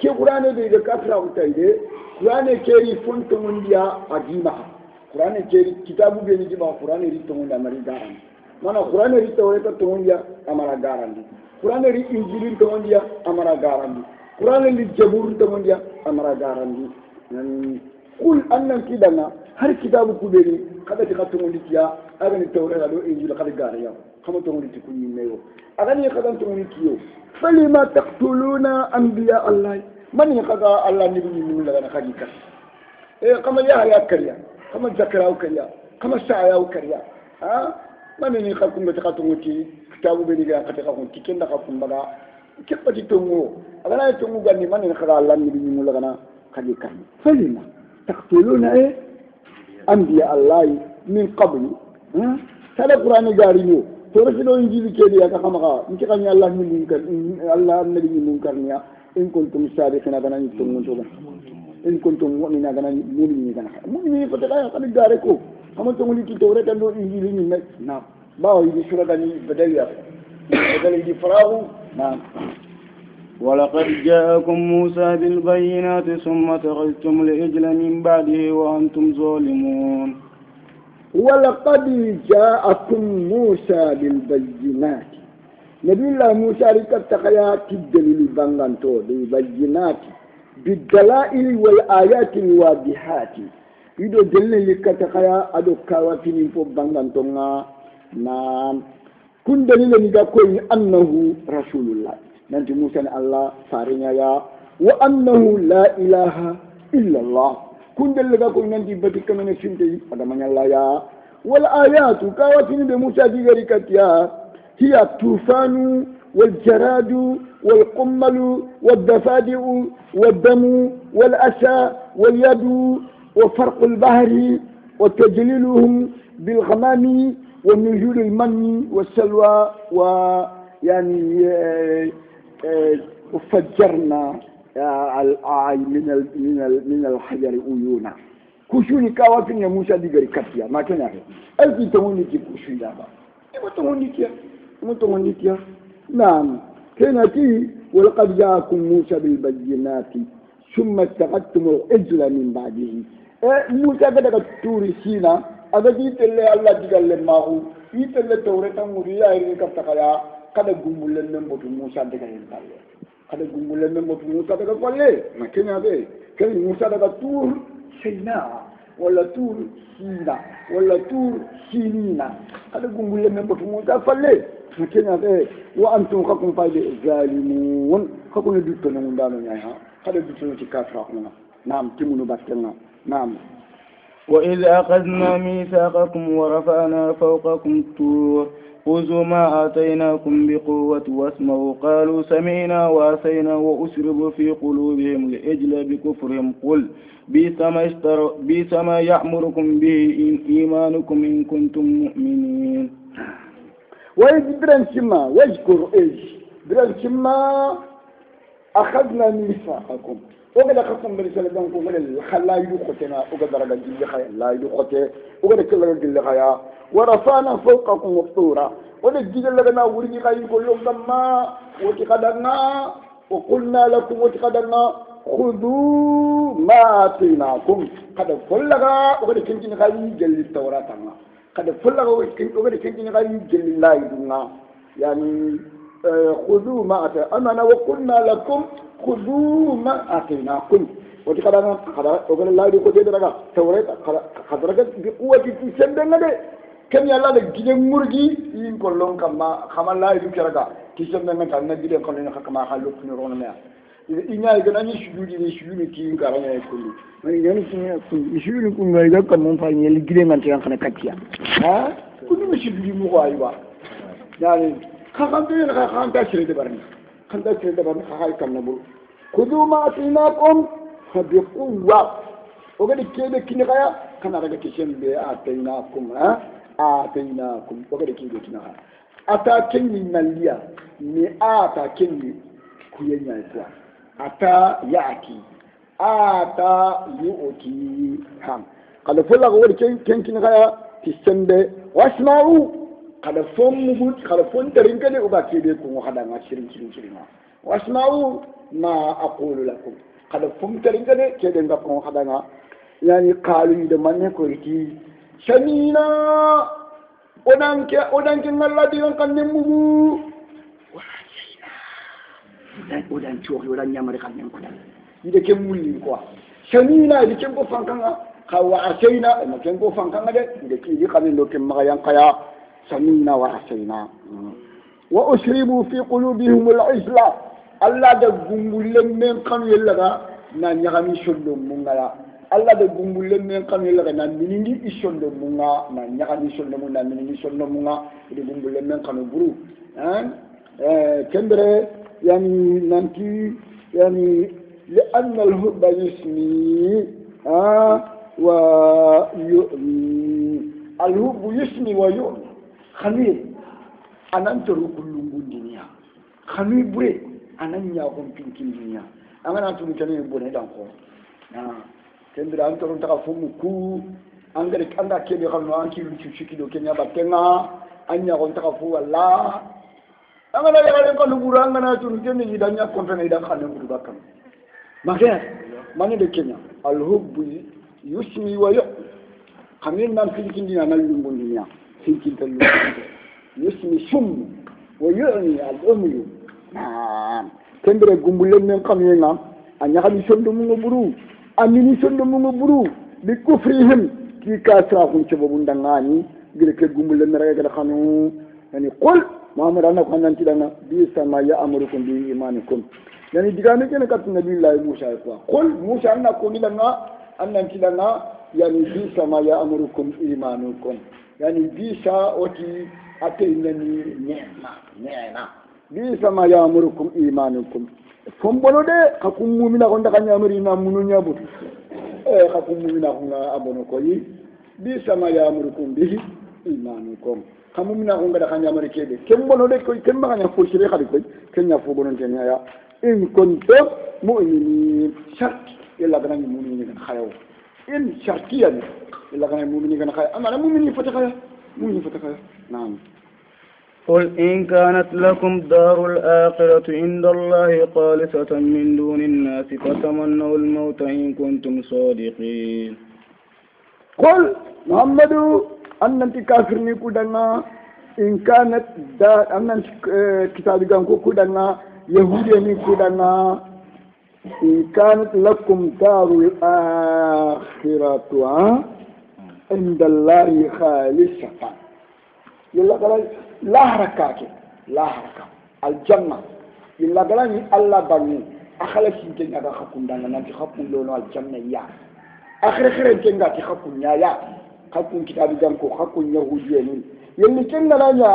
كيفران دي كافر أو تنجي قرآن كيري فون تمونديا أجيمها قرآن كيري كتابو بيني جيبا قرآن ري تموندا مري غاران مانا قرآن ري توريتا تمونديا أمارا غاران قرآن ري إنجيل تمونديا أمارا غاران قرآن ري جبور تمونديا أمارا غاران قل أنن كدنا هر كتاب كبيري kada ti khatu ndi tiya aga ni tawre do injil kada gara ya kama to ndi ku ni meyo aga ni kada to ndi kiyo falima taqtuluna anbiya allah man yaqa allah ni ni la na khadika kama ya kariya kama zakara kariya kama saaya kariya man ni khatu ngati khatu ngati kitabu be ni ga khata khatu kikenda khatu mbaga kepati tongo aga na tongo ganni man ni khada allah ni ni la na khadika falima taqtuluna أنبياء الله من قبل هذا القرآن قارئه ترسلوا إنجيل كذي يا كخمغا إنك كان الله من منكر الله النبي من منكرنيا إن كنتم صادقين أنا نيتم منتوبا إن كنتم مؤمنين أنا مؤمنين أنا مؤمنين فتكايا قد قارئكم هم تقولي كتورة كانوا إنجيل من نعم باو يدي سورة كاني بدليا بدل يدي فراغ نعم ولقد جاءكم موسى بالبينات ثم اتخذتم العجل من بعده وأنتم ظالمون. ولقد جاءكم موسى بالبينات نبي الله موسى ركتقيات الدليل بانغانتو بالبينات بالدلائل والآيات الواضحات يدو دليل لكتقيا أدو كواتين فو بانغانتو نعم كن دليل نقول أنه رسول الله nanti Musa ni Allah farinya ya wa annahu la ilaha illa Allah kundel lega ko nanti bati kamene sinte pada manyalla ya wal ayatu kawatin be Musa digari katia hiya tufanu wal jaradu wal qummalu wad dafadi'u wad damu wal asa wal yadu wa farq al bahri wa tajliluhum bil ghamami wa nuzul al manni was salwa wa يعني وفجرنا من الحجر عيونا كشوني كوافين يا موسى ديغري كاتيا ما كان يعرف ألف تموني كي كشوي دابا ما تموني كيا نعم كانتي ولقد جاءكم موسى بالبينات ثم اتخذتم العجل من بعده موسى كذا توري سينا هذا جيت اللي الله ديغال ماهو جيت اللي توريتا موريا يري كتاكايا kada gumbulen membotu Musa daga yentalle kada gumbulen membotu Musa daga falle makenya be kali Musa daga tur Sina wala tur Sina wala tur Sinina kada gumbulen membotu Musa falle makenya be wa antum kakum faide zalimun kakuna dutto na mundano nyaya kada dutto ci kafra kuma naam timunu bastenna naam وإذ أخذنا ميثاقكم ورفعنا فوقكم الطور خذوا ما آتيناكم بقوة واسمعوا قالوا سمعنا وعصينا وأشربوا في قلوبهم العجل بكفرهم قل بئس ما يأمركم به إيمانكم إن كنتم مؤمنين. وإذ برنسما واذكر إيش برنسما أخذنا ميثاقكم وقد أخذتم برسالة دانكم من الخلا يدخلنا وقد درجة جل خيا لا يدخلته وقد كل جل خيا ورفعنا فوقكم الطور وقد جل لنا ورني خيا كل يوم دما وتقدرنا وقلنا لكم وتقدرنا خذوا ما آتيناكم قد فلغا وقد كنتم خيا جل التوراة قد فلغا وقد كنتم خيا جل الله يدنا يعني خذوا ما آتيناكم وقلنا لكم خذوا ما آتيناكم وتقدرنا وقال الله يقول تدرجة توراة خدرجة بقوة تسندنا ده كم يلا ده جيل مرجي ينقل لهم كما الله يقول كرجة تسندنا كنا جيل كلنا كما خلوا في نورنا إني أقول أني شجوني كي كارنا يقول ما يعني شجوني كم غير كم فاين يلي جيل من تيان كنا كتيا كل ما شجوني مغايبا يعني خان تيان خان تشري تبارني خان تشري تبارني خاي كم نبول خذوا ما آتيناكم بقوة وقال كيف كنا كيا كنا رجع كيشن بآتيناكم آتيناكم وقال كيف كنا أتاكني مليا مئات كني kuyenya kwa ata yati ata yu'ti ham kada fola ko wori kenkin kaya tisembe wasma'u kada fommu kada fon tarin kade uba kede ko hada ma shirin wasma'u ma aqulu lakum kada fom tarin kade kede ngako hada nga yani qalu de manne ko riti shamina odanke ngalla di kan nemugu odan chori odan nyamare kan nem ko dal ide ke mulli quoi shamina ide ke ko fankanga kawa asayna ma ken ko fankanga de ide ki di kan lo ke magayan kaya shamina wa asayna wa usribu fi qulubihim al-isla alla da gumbulen men kan yellaga na nyagami shoddo mungala alla da gumbulen men kan yellaga na minindi ishondo munga na nyagami shoddo munga na minindi shoddo munga ide gumbulen men kan buru kembere يعني ننتي يعني لأن الحب يسمي ويؤمي الحب يسمي ويؤمي خمير أنا أنتظر كل الدنيا خمير بري أنا نياكم في الدنيا أنا أنتظر كني بني دانكو كندر أنتظر تكافؤكو أنغريك أنغا كيبي خلنا أنكي لشوشكي دو كنيا باتنا أنيا كون تكافؤ الله angana yare ko luguru angana tun kenni idanya kontane idan khane gudu bakam makaya mani de kenya al hubbu yusmi wa khamin nan fikin dina nan lungun dunya fikin talu yusmi shum wa yu'ni al umyu kendre gumbulen men khamena anya khali sondu mu buru amini sondu mu buru bi kufrihim ki kasra kun ci bobu ndangani gire ke gumbulen na raga khanu yani qul Muhammad anak kanan tidana bisa ma ya amurukum bi imanikum yani digane kene kat nabillahi Musa ko qul Musa anak ko nilanga annan tidana yani bisa ma ya amurukum imanukum yani bisa oti ate nani neema bisa ma ya amurukum imanukum fombono de kakum mu'mina ko ndaka nyamri na munu nyabut kakum mu'mina ko abono ko yi bisa ma ya amurukum bi imanukum kamu mina ko ngada kanya mari kebe kembono de ko kemba kanya fo sire khadi ko kenya fo bonon kenya ya in kuntum mu'minin shart illa kana mu'minin kan khayo in shartiyan illa kana mu'minin kan khayo ama mu'minin fatakaya na'am قل إن كانت لكم دار الآخرة عند الله خالصة من دون الناس فتمنوا الموت إن كنتم صادقين قل محمد أننت كافرني كودنا إن كانت دا أننت كتاب جانكو كودنا يهودي كودنا إن كانت لكم دار الآخرة عند الله خالصة يلا قال لا حركة الجنة يلا قال الله بني أخلص يمكن أن أخكم دنا نانتي خكم لونه الجنة يا آخر يمكن أن أخكم يا hakun kitabi janko hakun yahudiyen yelli kenna lanya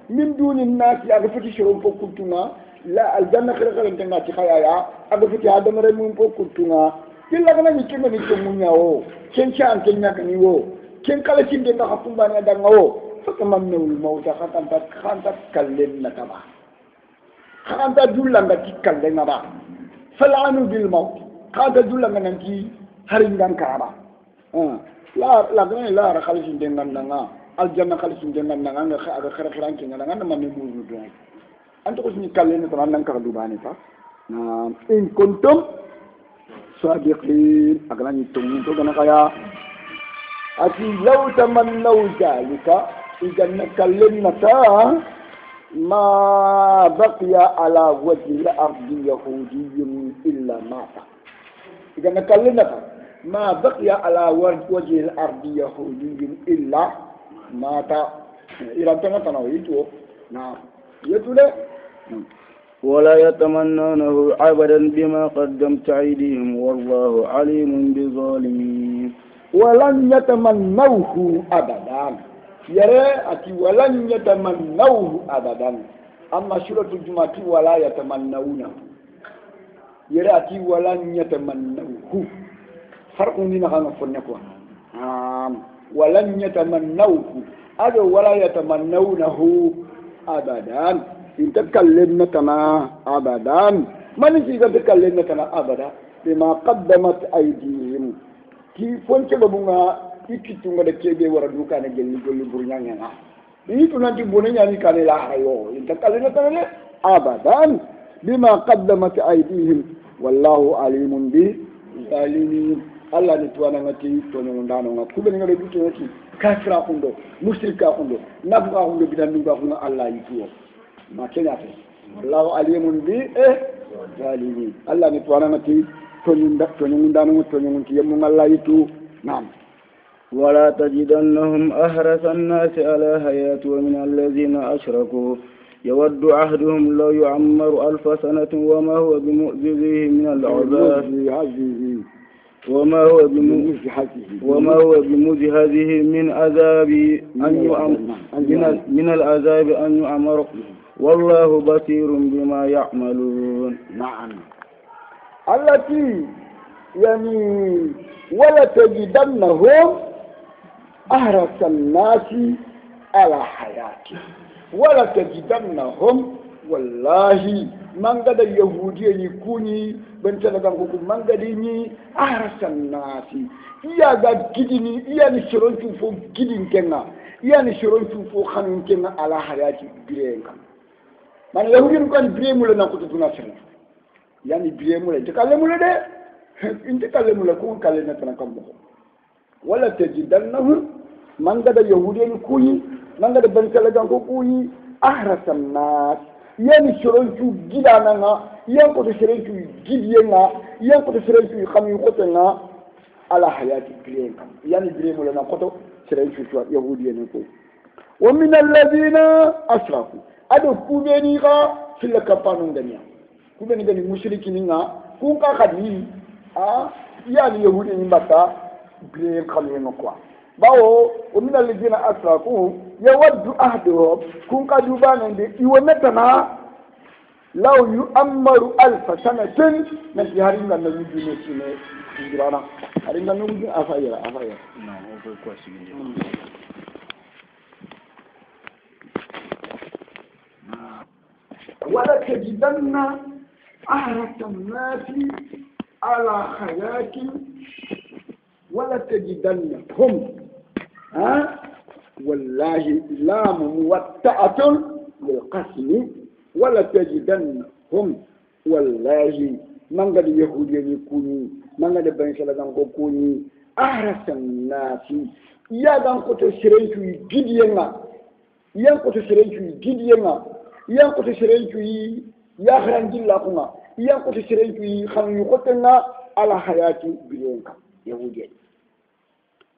min duni nasi aga fiti shiron pokuntuna la aljanna khira tenga ti khayaya aga fiti adamare mun pokuntuna illa kana ni kenna ni munya o ken chan kenya kani wo ken kala cinde ka hakun bani adanga wo fatamannu mauta khanta kallen na taba khanta dullanga tikkallen na ba falanu bil maut khanta dullanga nanti haringan karaba la gane la ra khalisin dengan nanga aljanna khalisin dengan nanga nga aga khara-kharan kinga nanga na mami mulu do anto ko ni kallen to nan ka dubani fa na in kuntum sadiqin agana ni tum to gana kaya ati law tamannaw zalika idan kallen nata ma baqiya ala wajhi al-ardi yahudiyyun illa mata idan kallen nata ما بقي على وجه الأرض يهودي إلا مات إلى تنويته نعم يتولى ولا يتمنونه أبدا بما قدمت أيديهم والله عليم بالظالمين ولن يتمنوه أبدا يرى أتي ولن يتمنوه أبدا أما سورة الجمعة ولا يتمنونه يرى أتي ولن يتمنوه فرق لنا غانا فنكوا ولن يتمنوه أدو ولا يتمنونه أبدا إن تكلمنا تنا أبدا من يجي تكلمنا تنا أبدا بما قدمت أيديهم كي فونك بابونا ikitunga de kebe wara duka na gelli golli burnyanga na itu nanti bonenya ni kan la hayo intakalina tanale abadan bima qaddamat aydihim wallahu alimun bi zalimin Allah ni tuwana ngati tonyo ndano ngati kubeni ngale duto ngati kafira kundo mushrika kundo nabga kundo bidan nunga kundo Allah yituo ma kenya fe wallahu alimun bi zalimin Allah ni tuwana ngati tonyo ndano ngati yemu Allah yitu nam. ولا تجدنهم أحرص الناس على حياة ومن الذين أشركوا يود عهدهم لو يعمر 1000 سنة وما هو بمعجزه من العذاب وما هو بمجهزه من عذاب من العذاب أن يعمر والله بصير بما يعملون. نعم التي يعني ولا تجدنهم أحرص الناس على حياته ولا تجدنهم والله من قد يهودي يكوني بنتنا كنكم من قد يني أحرص الناس يا قد كدني يا نشرون شوفوا كدن كنا يا نشرون شوفوا خانون كنا على حياتي برينك من يهودي كان بريمو لنا كتبنا سنة يعني بريمو لنا تكلموا لنا إنت تكلموا لكم كلمة تناكم ولا تجدنهم من قد يهودي كوني من قد بنتلقان كوني أحرص الناس يعني شرنتو جدانا ينقو شرنتو جدينا ينقو شرنتو خمي قطنا على حياة برينك يعني بريمو لنا قطو شرنتو يهودي نكو ومن الذين أشركوا أدو كوبينيغا في الكفانون دنيا كوبينيغا المشركين كونكا خدي يعني يهودي نبتا بريم خلينا نقوى باو ومن الذين أشركوا يود أحدهم كون كجوبان عندي يومتنا لو يؤمر 1000 سنة من هارينا نوجي نسينا إنجرانا هارينا نوجي أفايرا ولا تجدن أحرص الناس على حياة ولا تجدنهم والله لام موطأة للقسم ولا تجدنهم والله من قد يهودي يكوني من قد بني سلطان كوني أحرص الناس يا دان كتو سرنتو جدينا يا كتو سرنتو جدينا يا كتو سرنتو يا خرنجي لاكونا يا كتو سرنتو خانو كتنا على حياتي بيونكا يهودي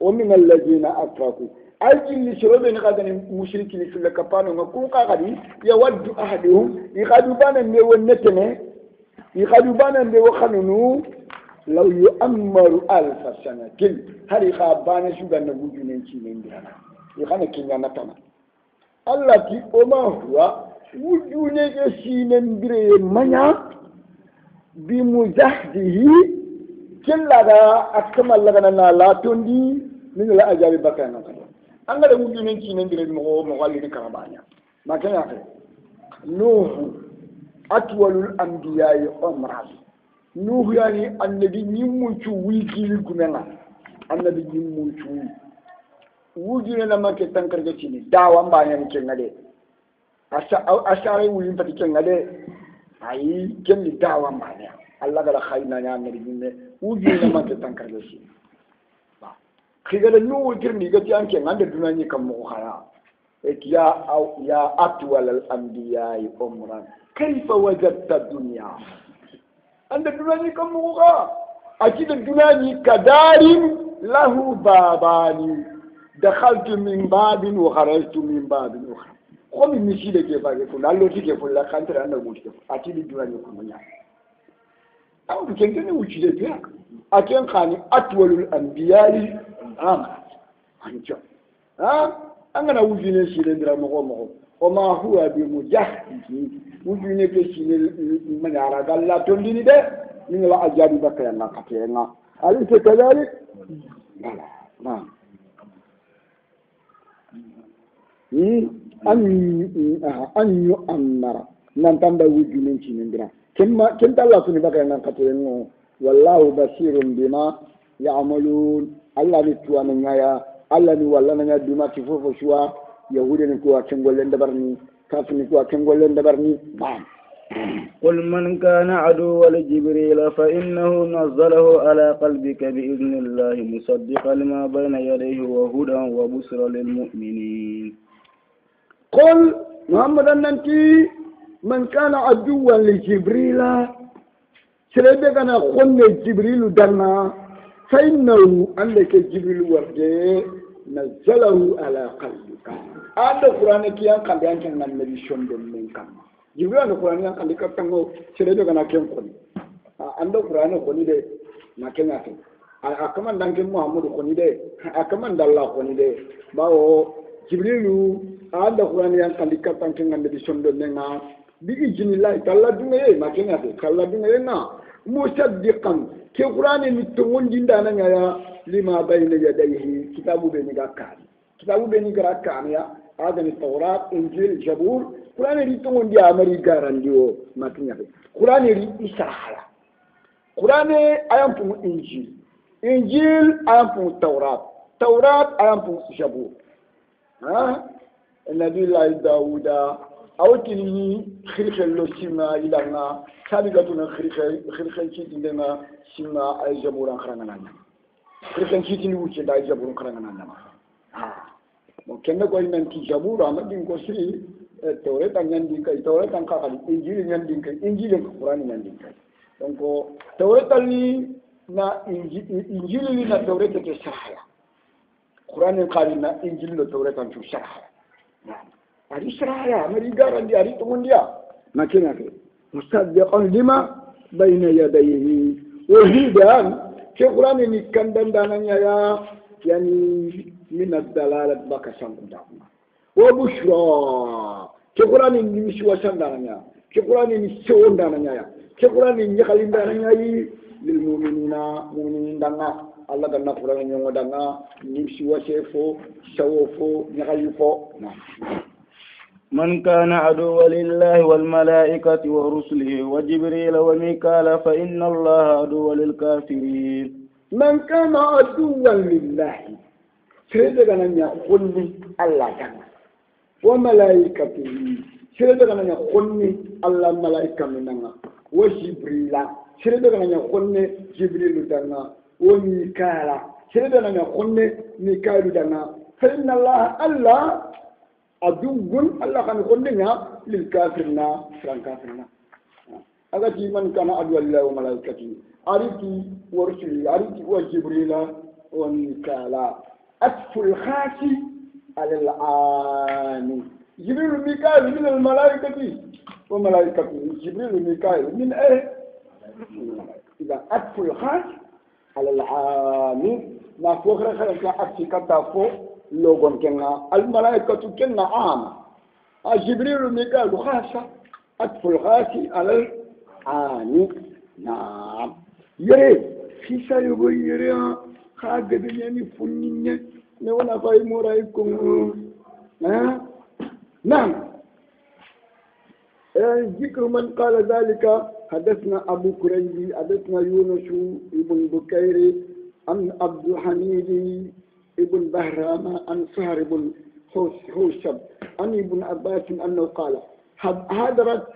ومن الذين أشركوا أجل شربين غادن مشركين في الكفانو نكون قاعدين يود أحدهم يخدبان ميو نتنه يخدبان ميو خنونو لو يؤمر 1000 سنة كل هذه خابان شو كان نقولين شيء درانا يخان كينيا نتنا الله كي أما هو وجونه شيء ندري منيا بمزحزه كلا أكمل لغنا لا تندي من لا أجاب بكرنا أنا لا أقول من شيء ندري مغالي كربانيا ما كان يعرف نوح أطول الأنبياء عمرا نوح يعني النبي نموتو ويجيل كمنا النبي نموتو وجينا لما كتنكر جسيني دعوة بانيا كنادي أشاري وين بدي كنادي أي كن دعوة بانيا الله قال خيرنا يا النبي وجينا لما كتنكر جسيني خير نوح كرني قتي أنك عند الدنيا كم مخيا يا أطول الأنبياء عمرا كيف وجدت الدنيا عند الدنيا كم مخيا أكيد الدنيا كدار له بابان دخلت من باب وخرجت من باب أخرى قوم المشي لك يفعل الله تكيف الله خانتر أنا موجود أكيد الدنيا كم مخيا أو بكنتني وجد فيها أكيد خاني أطول الأنبياء عمرا أنجو أنا وجدنا شيء لندرا مغو وما هو بمجهد وجدنا كشيء من عرق الله تندني ده من لا أجاب بكرنا كتيرنا أليس كذلك؟ لا an yu'ammara nan tanda wujumin cinindira ken talla suni baka nan katoyengo wallahu basirun bima ya'malun Allah ni tuwana nyaya Allah ni walla na duma ti fofo shuwa yahudi ni ko akengollen dabarni kafini ko akengollen dabarni bam قل من كان عدوا لجبريل فإنه نزله على قلبك بإذن الله مصدقا لما بين يديه وهدى وبشرى للمؤمنين قل محمد أنتي من كان عدوا لجبريل سيدنا كان خن جبريل دنا فإنه عندك جبريل ورده نزله على قلبك هذا القرآن كيان كان بيانكن من مديشون دمين كم jibril no qur'ani an andi katango sere daga na ken koni ando qur'ani koni de na ken ate akaman danke muhammadu koni de akaman dalla koni de bawo jibrilu anda qur'ani an andi katango ngande di sondo nenga bi ijnillahi talla dunga ma ken ate talla dunga na musaddiqan ke qur'ani ni to ngondi ndana ya lima bayna yadayhi kitabu be ni gakkan ya adani tawrat injil jabur Qur'an ri to ngondi amari garandi o matinya be Qur'an ri israhala Qur'an ayam pu injil ayam pu tawrat ayam pu jabur nabi la dauda awtini khirkhel lo sima idanga sabigatuna khirkhel ci dinga sima ay jaburan kharangana khirkhel ci tini wuce da jaburun kharangana mo kenna ko nanti jabur amadin ko sri tawret nyandi kay tawret kan ka injil nyandi kay injil ko qur'an nyandi kay donc tawret ni na injil ni na tawret ke sahaya qur'an qali na injil no tawret an tu sahaya ari sahaya mari garandi ari to mondia makina ke musaddiqan lima bayna yadayhi wa hidan ke qur'an ni kandandananya ya yani min ad-dalalat baka sankuda وبشرى كقران نمشي وسندانيا كقران نسوندانيا كقران نخليندانيا للمؤمنين مؤمنين دانا الله دانا قران نيو دانا نمشي وسيفو سوفو نخليفو من كان عدوا لله والملائكة ورسله وجبريل وميكال فإن الله عدو للكافرين من كان عدوا لله سيدنا يقول الله دانا وملائكته سيدنا يخوني الله ملائكة مننا وجبريل سيدنا يخوني جبريل دنا وميكالا سيدنا يخوني ميكال دنا فإن الله عدو الله كان يخوني للكافرين فران كافرين أغتي من كان عدو الله وملائكته أريتي ورسله أريتي وجبريل وميكالا أسف الخاسي على العاني جبريل وميكائيل من الملائكة وملائكته جبريل وميكائيل من ايه؟ إذا أدفو الخاص على العاني ما فوق رخلق أكسي كتافو لوغن كنا الملائكة كنا عام جبريل وميكائيل خاصة أدفو الخاص على العاني نعم يري في سيبو يري خاقب يعني فنين نونا فاي مورايكم نعم ذكر من قال ذلك حدثنا أبو كريبي حدثنا يونس ابن بكير عن عبد الحميد ابن بهرام عن سهر بن حوشب عن ابن عباس أنه قال حضرت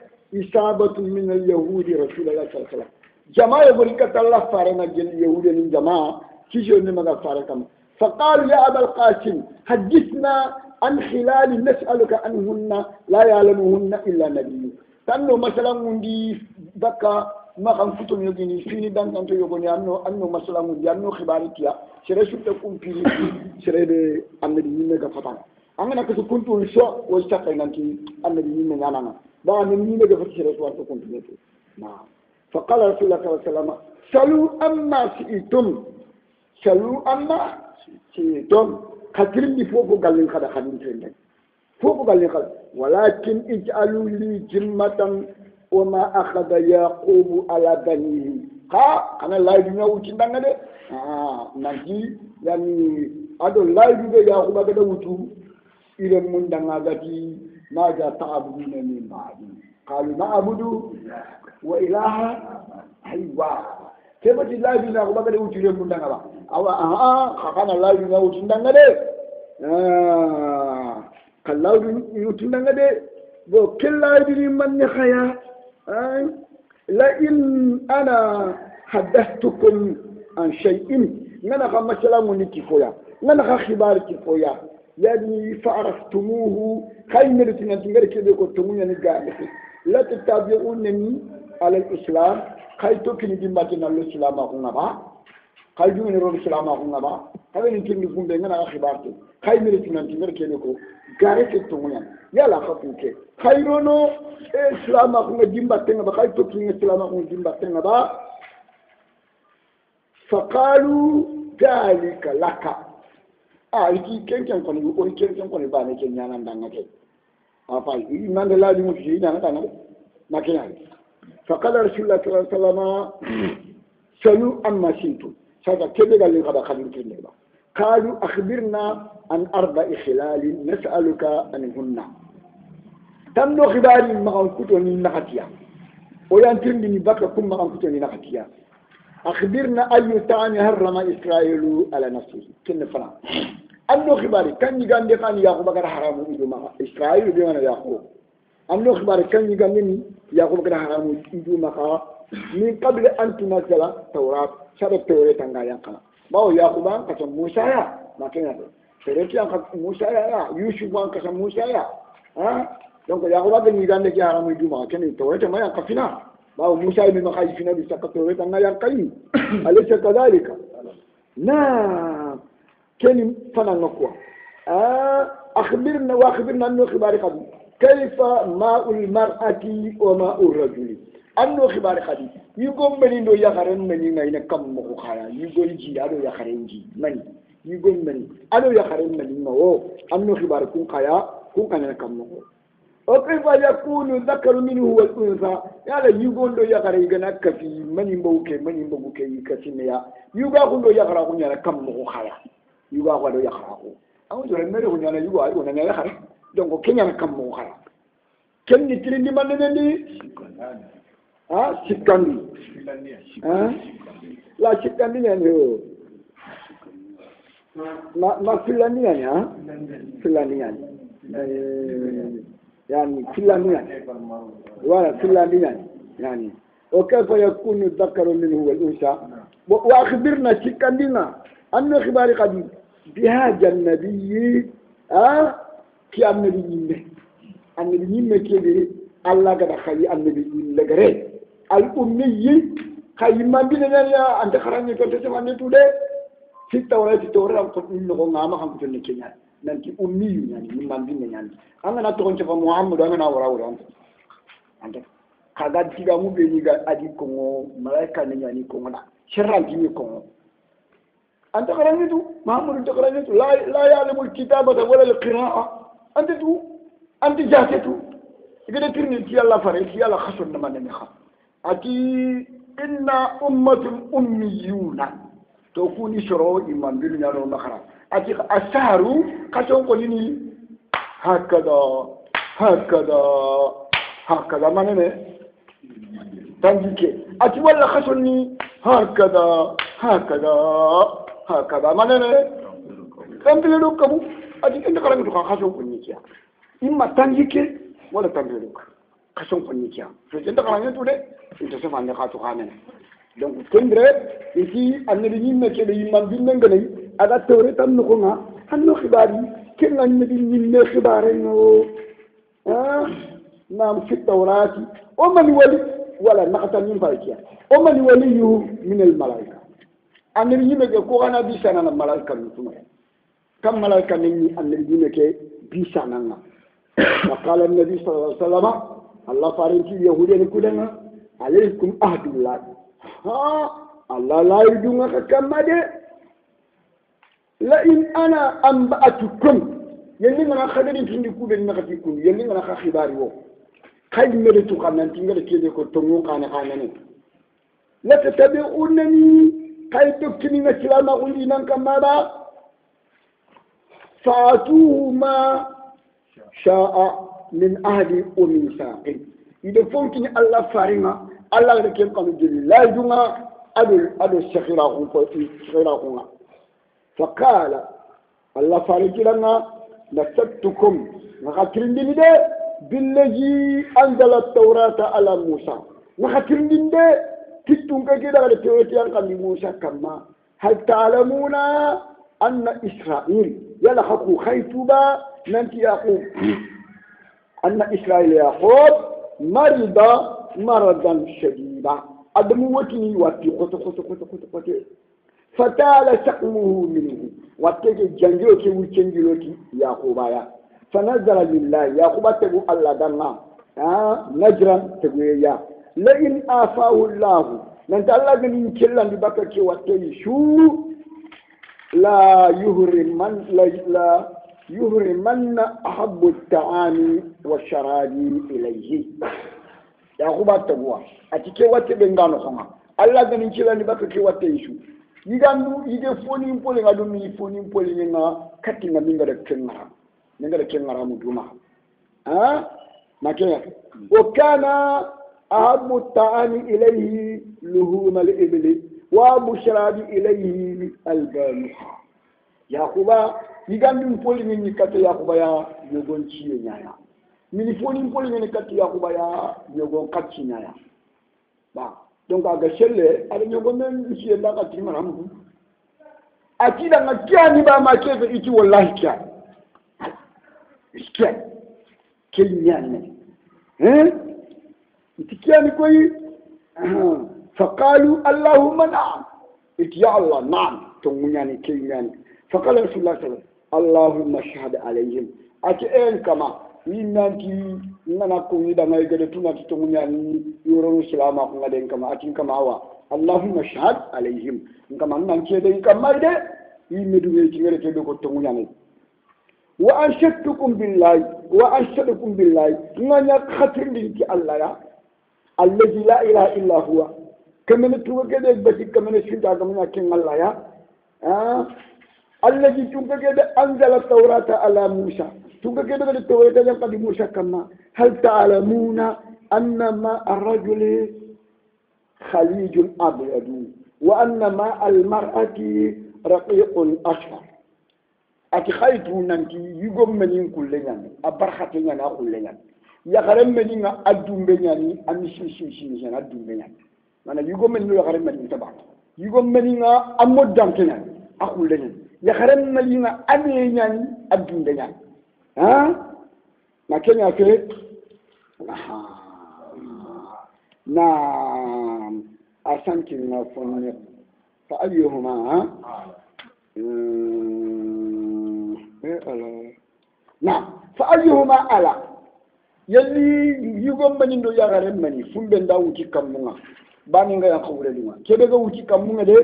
إصابة من اليهود رسول الله صلى الله عليه وسلم جماعة بركة الله فارنا اليهود من جماعة كيشو نمغا فاركم فقال يا أبا القاسم حدثنا عن خلال نسألك عنهن لا يعلمهن إلا نبي تنو مثلا عندي بكا ما كان كتب يجيني فيني دان أنتو يقولي أنو مثلا عندي أنو خبارتيا سيرة شو تكون فيه سيرة النبي نيجا فتان أنا كنت كنت وشوا وشتاقين أنتي النبي نيجا أنا ده النبي نيجا فتان سيرة شو أنتو كنت نيجي نعم فقال رسول الله صلى الله عليه وسلم سلوا أما سئتم سلوا أما سئتم كثيرين فوق قالين كذا خدين ترينين فوق قالين كذا ولكن اجعلوا لي جمة وما أخذ يعقوب على بنيه أنا لا يدنا وجين دعنا نجي يعني هذا لا يدنا يعقوب هذا وجو إلى من دعاتي ماذا تعبدون من بعدي قالوا نعبد وإله أيوة كيف تلا بينا أقول لك أوتي من دعابا أو خاكنا لا بينا أوتي من دعابا كلا أوتي من دعابا وكلا بيني من نخيا لئن أنا حدثتكم عن شيء نحن مثلا منكفويا نحن خبار كفويا يعني فعرفتموه خير مرتنا تنقل كده كنتموني نقال لا تتابعونني على الإسلام خير توكني دماتنا الإسلام أخونا با خير جوني رو الإسلام أخونا با هذا نمكن نكون بيننا خبارتي خير مرتنا تنقل كده كنتموني كنتموني يلا خطوك خيرونو إسلام أخونا دماتنا با خير توكني إسلام أخونا دماتنا با فقالوا ذلك لك يجي كم كوني يقول كم كوني بانه كنيانا دعنا أفاي إيمان الله دي مفيد دعنا دعنا ما كنيان فقال رسول الله صلى الله عليه وسلم سلوا أما سنتم هذا كذا قال لي هذا خليل كذا قالوا أخبرنا عن أربع خلال نسألك عنهن تمنو خباري ما كنتوني نحكيا ويانترني بكرة كم ما كنتوني نحكيا أخبرنا أي تاني هرم إسرائيل على نفسه كن فنا أنو خباري كان يغاندي كان ياخو بكر حرام يدوما إسرائيل بيوانا ياخو أنو خباري كان يغاندي ياخو بكر حرام يدوما من قبل أن تنزل توراة شرط التوراة تنغا ينقنا باو ياخو بان كسم موسى يا ما كنا شرط ينقى موسى يا يوسف بان كسم موسى يا donc ياخو بكر يغاندي كي حرام يدوما كن التوراة ما ينقى فينا باو موسى بن مخايفنا بسقطه تنا ينقي أليس كذلك نعم كن فنا نقوى أخبرنا وأخبرنا أنه خبار قديم كيف ماء المرأة وماء الرجل أنه خبار قديم يقوم مني دو يخرن مني ناينا كم مخايا يقول جي أدو يخرن جي مني يقوم مني أدو يخرن مني ما أنه خبار كون خايا كون كنا كم مخ وكيف يكون ذكر منه والأنثى يعني يقول له يقرأ يجنا كفي من يبوك يكسينيا يقول له يقرأ هنا كم مخايا يقول له يقرأ أو جل مرة هنا يقول هنا يقرأ donc kenya kam mo xara ken ni tirindi man ni sikandi la sikandi ni ma filani yani filani yani يعني فلان ولا فلان يعني وكيف يكون الذكر منه والأنثى وأخبرنا شكندنا أن خبار قديم بهذا النبي كي النبي يمه كي الله قد خلي النبي لغري الأمي خي ما بيننا يا أنت خرجت تسمعني تودي في التوراة قلنا نقول ما هم تقولين كذا nanti ummi yani mimandine yani anga na to nchefa muhammad anga na wara anda kaga diga mu be ni ga adi ko malaika ne yani ko na sharranti ni ko anta qaranitu muhammad to qaranitu la ya'lamu alkitabata wala alqira'a anta tu anti jahatu igede tirni ci yalla fare ci yalla khasul na man ne xam ati inna ummatul ummiyuna to kuni shoro imam bil nyaro makhara أتي أسهروا كشون قلني هكذا ما نمى تنجيك أتي ولا خشوني هكذا ما نمى تنبيلوك كم أتي أنت كلامك خشون قلني كيا إما تنجيك ولا تنبيلوك خشون قلني كيا فأنت كلامك تقول أنت سمعني خاتو خامنة donc kendre ici annabi nimme ke be imam binne ngane aga tawre tan no nga hanno khibari ken annabi nimme khibare no nam fi tawrati o man wali wala naqata min faykiya o man waliyu min al malaika annabi nimme ke ko gana bi sana malaika no kam malaika ni annabi nimme ke bi sana na qala an-nabi sallallahu alaihi wasallam allah farinti yahudi ko dana alaykum ahdullah الله لا يدونك كما ده لئن أنا أنبأتكم يلي أنا خدرين في نكون نكتيكم يلي أنا خباري هو خير مرتو كنا نتيجة كده كتومون كنا لا تتبعونني خير تكني مثل ما قلنا كما ده فاتوه ما sha'a min ahdi wa misaqin ida fonkini Allah farima Allah da ken kanu jeli la junga ado shakhira ko shakhira ko faqala Allah farijilanga nasattukum ngakirindini de billazi anzala at-taurata ala Musa ngakirindini de kittunga gida da teweti an kan Musa kamma hal ta'lamuna anna Isra'il yalhaqu khaytuba nanti yaqub anna Isra'il yaqub marida maradan shadida adamu watini wati koto fatala shaqmuhu minhu watake jangiro ke wucengiro ki yaqubaya fanazala lillahi yaquba tagu Allah danna najran tagu ya la in afahu Allah nan Allah ganin killan di baka ke watte shu la yuhriman ahabbu at-ta'ami wash-sharabi ilayhi yaquba tagu atike watte be ngano khama Allah ganin killan di baka ke watte shu yigandu yige foni mpole ngadu mi foni mpole nga kati nga minga da kenara muduma makenya wakana ahabu ta'ani ilayhi luhum al-ibli wa bushrabi ilayhi al-baniha yakuba yigandu mpole ni kati yakuba ya yogon chiye nyaya mini foni mpole ni kati yakuba ya yogon kati nyaya ba donc aga shelle ala nyogo men chiye ndaka timara mu akida ngakiani ba makeze iti wallahi kya iskiya kenyane itikiani koi faqalu allahumma na'am iti ya Allah na'am tumunyani kenyane faqala rasulullah sallallahu allahumma shahad alayhim ati en kama inanti ngana ko yida ngay gade tunati tumunyani yoro salama ko ngaden kama ati kama wa allahumma shahad alayhim ngama nan cede kama de yimedu ngi ci ngere te do ko tumunyani wa ashadtukum billahi nganya khatir linki Allah ya allazi la ilaha illa huwa kamene tuga gede bati kamene shinda gamanya kin Allah ya allazi tuga gede anzala tawrata ala Musa tuga gede de tawrata jam kadi Musa kama hal ta'lamuna anna ma ar-rajuli khalijun abyadu wa anna ma al-mar'ati raqiqun asfar ati khaytu nanti yugom menin kullenyan abarkhate nyana kullenyan ya garam meninga adumbe nyani amisi adumbe nyani mana yugom menin ya garam menin tabat yugom meninga amodam kenan akullenyan ya garam meninga ane nyani adumbe nyani na kenya ke na asanti na fonne fa ayyuhuma na fa ayyuhuma ala yalli yugom bani do yagare mani fumbe nda wuti kamunga bani nga yakawre duma kebe ga wuti kamunga de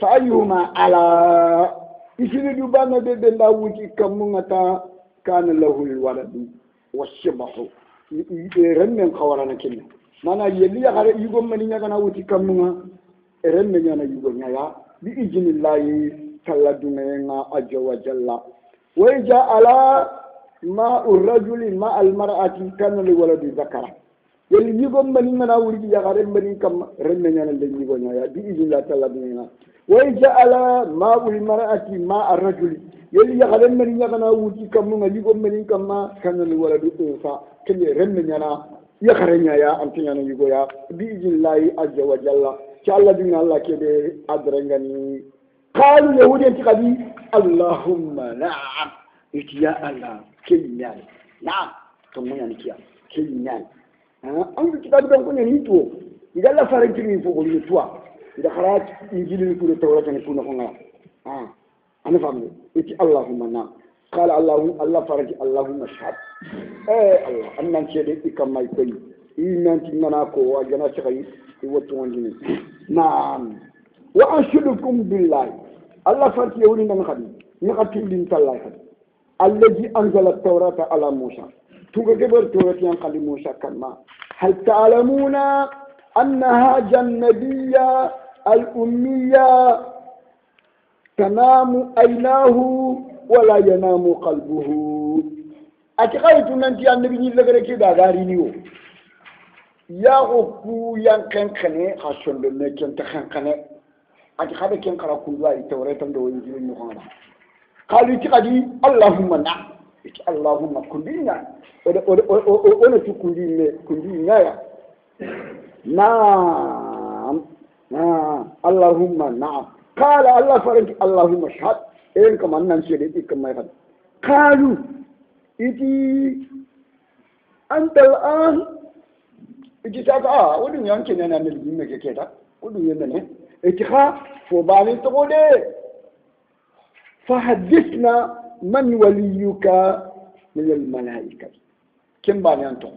fa ayyuhuma ala isini du bana de nda wuti kamunga ta kana lahu alwaladu washabahu remmen khawarana kinna mana yalli yagare yugom bani nyaga na wuti kamunga remmen nyana yugom nyaya bi ijnillahi kalladuna ajwa wa jalla ويجعل ماء الرجل ماء المرأة كان لولد ذكر يلي يقوم من منا ولد يغرم من كم رمنا اللي يقولنا يا بإذن الله تعالى بينا ويجعل ماء المرأة ماء الرجل يلي يغرم من يغنا ولد كم من يقوم من كم كان لولد أنثى كل رمنا يغرم يا أنتنا يقول يا بإذن الله عز وجل تعالى بينا الله كده أدرني قالوا يهود انتقادي اللهم نعم يا الله كينيان نعم تمنيا نكيا كينيان أنت كتاب دون كوني نيتو إذا لا فارنتني فوق اليتوا إذا خرج إنجيل يقول التوراة نكون هنا أنا فاهم يتي اللهم نعم قال الله فرج اللهم اشهد الله أن نشهد كما يقول إن أنت مناكو وجنا شقي يوتوني نعم وأشهدكم بالله الله فرت يقولين من خدي نقتل لين الله الذي أنزل التوراة على موسى تجبر التوراة ينقل موسى كما هل تعلمون أن هذا النبي الأمية تنام عيناه ولا ينام قلبه ati khaytu nanti annabi ni lagare ke da gari ni o ya ku yan kankane hasondo me ken ta kankane ati khada ken kara kunwa ite wretan do woni ni ko ngana qalu ti qadi allahumma na iti allahumma kundinya ona tu kundinya ya naam allahumma na'am qala allah faranki allahumma shahad en kaman nan shede ikmay khad qalu iti anta al'an iti saka wudun yanke ne nan ne me keke ta wudun yanda ne iti kha fo bani to de fa hadithna man waliyuka min al malaika kin bani anto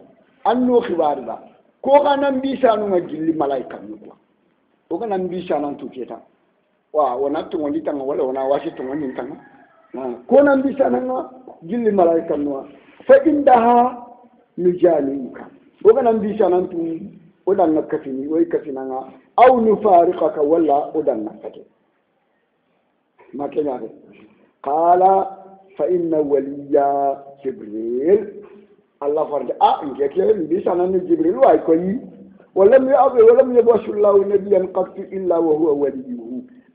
anno khibari ba ko kanan bisa no ngilli malaika ni ko o kanan bisa nan to keta wa wana to woni tan wala wana wasi to woni tan ko nan bisa nan gilli malaika no fa indaha nujaluka o kanan bisa nan tu o dan nakafini o kafina nga aw nufariqaka wala o dan nakate ma kenya qala fa inna waliya jibril Allah farja inke ke bisa nan jibril wa ko yi ولم يأبي ولم يبعث الله نبيا قط إلا وهو وليه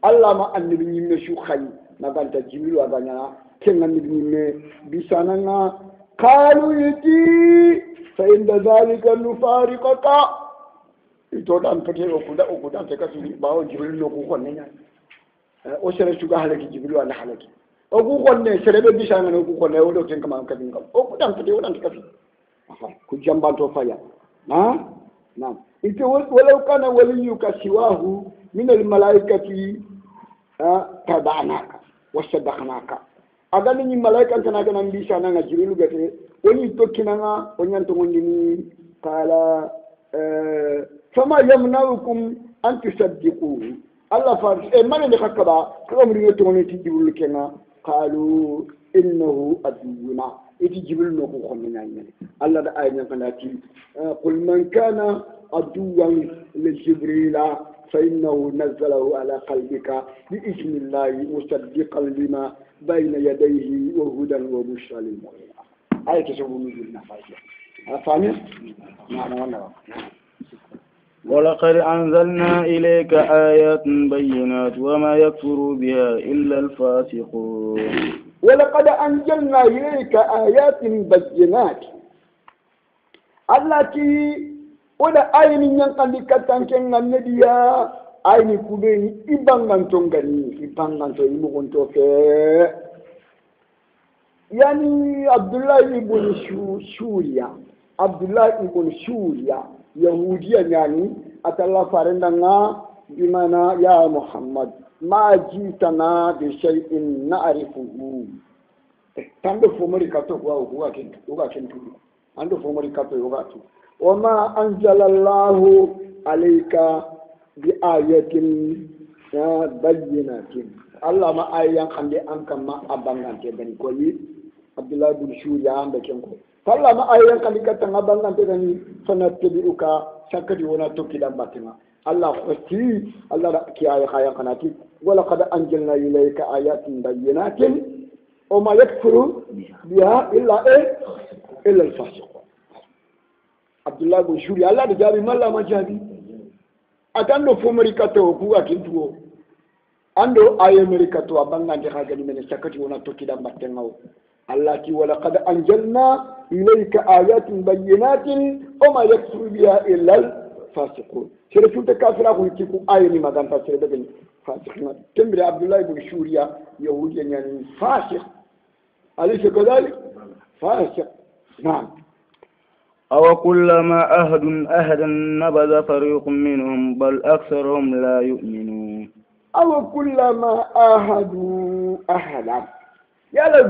الله ما النبي يمشي خي ما قال تجيبي وابانا كن النبي بيسانا قالوا يتي فإن ذلك نفارقك itodan pete okuda tekasi bawo jibril no ko konne o sere suga halaki jibril wala halaki o ko konne sere be bisana no ko konne o do ten kama kadin kam o ko dan pete o dan tekasi ku jambanto faya نعم إنت ولو كان وليك سواه من الملائكة تبعناك وصدقناك أغاني الملائكة كنا كنا بيشانا جبريل غتي وني توكينا ونيانتو وني قال فما يمنعكم أن تصدقوه الله فارس ما نخكبا كم ريتوني تجبريل كنا قالوا إنه أدونا إتي جبريل نكو خمنا الله دا آية كناتي قل من كان عدوا لجبريل فإنه نزله على قلبك بإذن الله مصدقا لما بين يديه وهدى وبشرى للمؤمنين آية تسوي نزولنا فاهم؟ نعم ولقد أنزلنا إليك آيات بينات وما يكفر بها إلا الفاسقون ولقد أنزلنا إليك آيات بينات التي ولا أين ينقل كتانكين النبي أين كبين إبانغان تونغاني إبانغان تونغاني يعني عبد الله بن سوريا عبد الله بن سوريا يهوديا يعني أتلا فارندنا بمعنى يا محمد ما جئتنا بشيء نعرفه تندو فمري كاتو هو كنتو عنده فمري كاتو يوغاتو وما أنزل الله عليك بآية بينات الله ما آيان خندي أنك ما أبانغان تبني كوي عبد الله بن سوريا عندك ينكو فالله ما آيان خندي كتن أبانغان تبني فنتبعك شكري ونتوكي دمباتنا الله خستي الله كي آية خايا قناتي ولقد أنزلنا إليك آيات بينات وما يكفر بها إلا الفاسق عبد الله بن سوري الله دجابي مالا ما جابي أتاندو فمريكاتو هو كنتو أندو آية مريكاتو أبانا جهاجني من السكتي ونتوكي دمباتنا الله كي ولقد أنزلنا إليك آيات بينات وما يكفر بها إلا الفاسقون شرفت كافر أقول تيكو آية ما دام فاسق دبني فاسقين تمر عبد الله بن سوريا يهودي يعني فاسق أليس كذلك فاسق نعم أو كلما أهدا نبذ فريق منهم بل أكثرهم لا يؤمنون أو كلما أهدوا أهدا يلا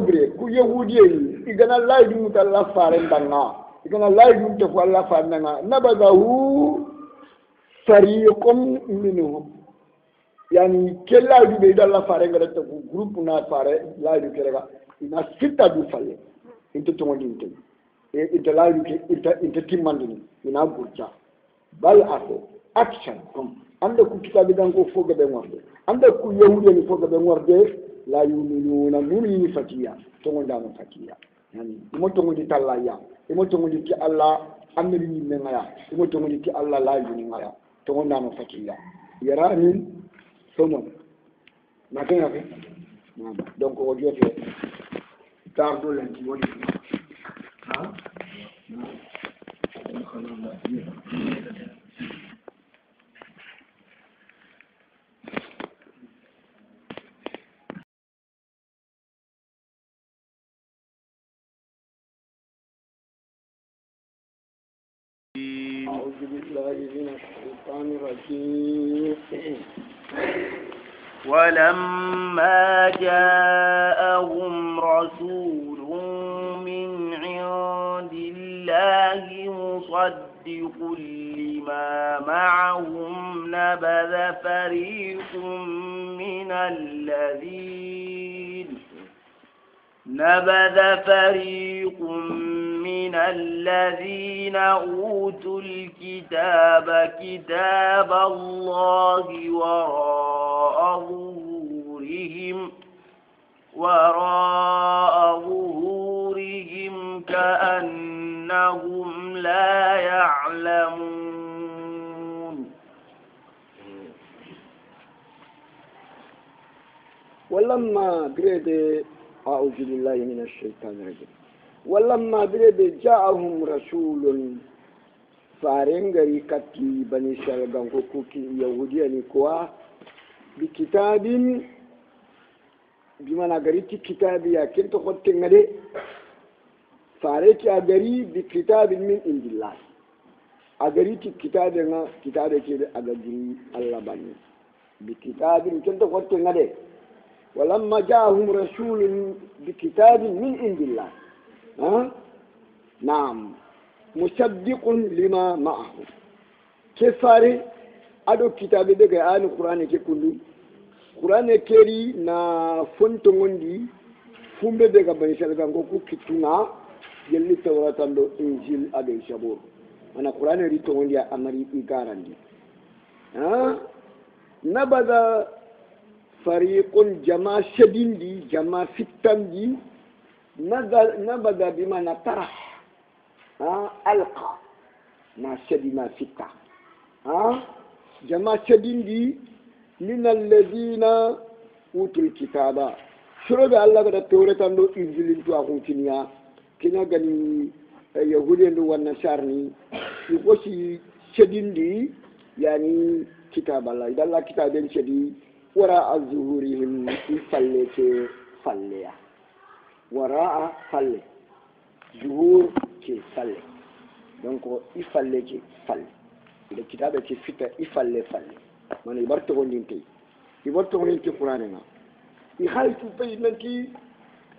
بري كو يهودي إذا لا يدوم تلا فارن دنا إذا لا يدوم تفعل فارن دنا نبذه فريق منهم يعني كلا يدوم تلا فارن غير تقول جروب نا فارن لا يدوم كذا إن سيتا دو فلي إنت تقولين تي إنت لا يدوم إنت تيماندني إن أبورجا بل أكو أكشن كم عندك كتاب دانكو فوق بمورد عندك يهودي فوق بمورد لا يؤمنون مؤمنين فتيا تقول دام فتيا yani imoto ngudi tallaya imoto ngudi ki Allah annabi ni ngaya imoto ngudi ki Allah la yuni ngaya to wanda no fakiya yarani somon makanya ke donc o jote tardo len ci woni ha أعوذ بالله من الشيطان الرجيم ولما جاءهم رسول من عند الله مصدق لما معهم نبذ فريق من الذين أوتوا الكتاب كتاب الله وراء ظهورهم كأنهم لا يعلمون ولما بريد أعوذ بالله من الشيطان الرجيم ولما بريد جاءهم رسول فارنغري كتي بني شلغان كوكي يهوديا كوا بكتاب بمعنى غريتي كتاب يا كنت قلت غدي فاريتي أغري بكتاب من عند الله أغريتي كتاب كده أغري الله بني بكتاب كنت قلت غدي ولما جاءهم رسول بكتاب من عند الله نعم مصدق لما معه كفاري ادو كتاب دغه آل القرآن ككلو قرآن كيري نا فونتوندي فومبه دغه بني سلغان كو كيتنا يلي توراة اندو انجيل ادو شابور انا قرآن ريتوندي امري ايغاراندي نبذا فريق جماعة شديدي جماعة فتندي نبذ بمعنى طرح ألقى ما شدي ما فتا جماعة شديدي من الذين أوتوا الكتاب شرب الله قد التوراة أنه إنجيل تو أكون كنيا كنا غني يهودي أنه والنصارى يقولي شديدي يعني كتاب الله إذا الله كتاب شديد وراء ظهورهم يفلك فليا وراء فل ظهور كي فل donc يفلك فل إذا كتابة كفتا يفل فل من يبرتغون دينتي قرآننا يخالف بينتي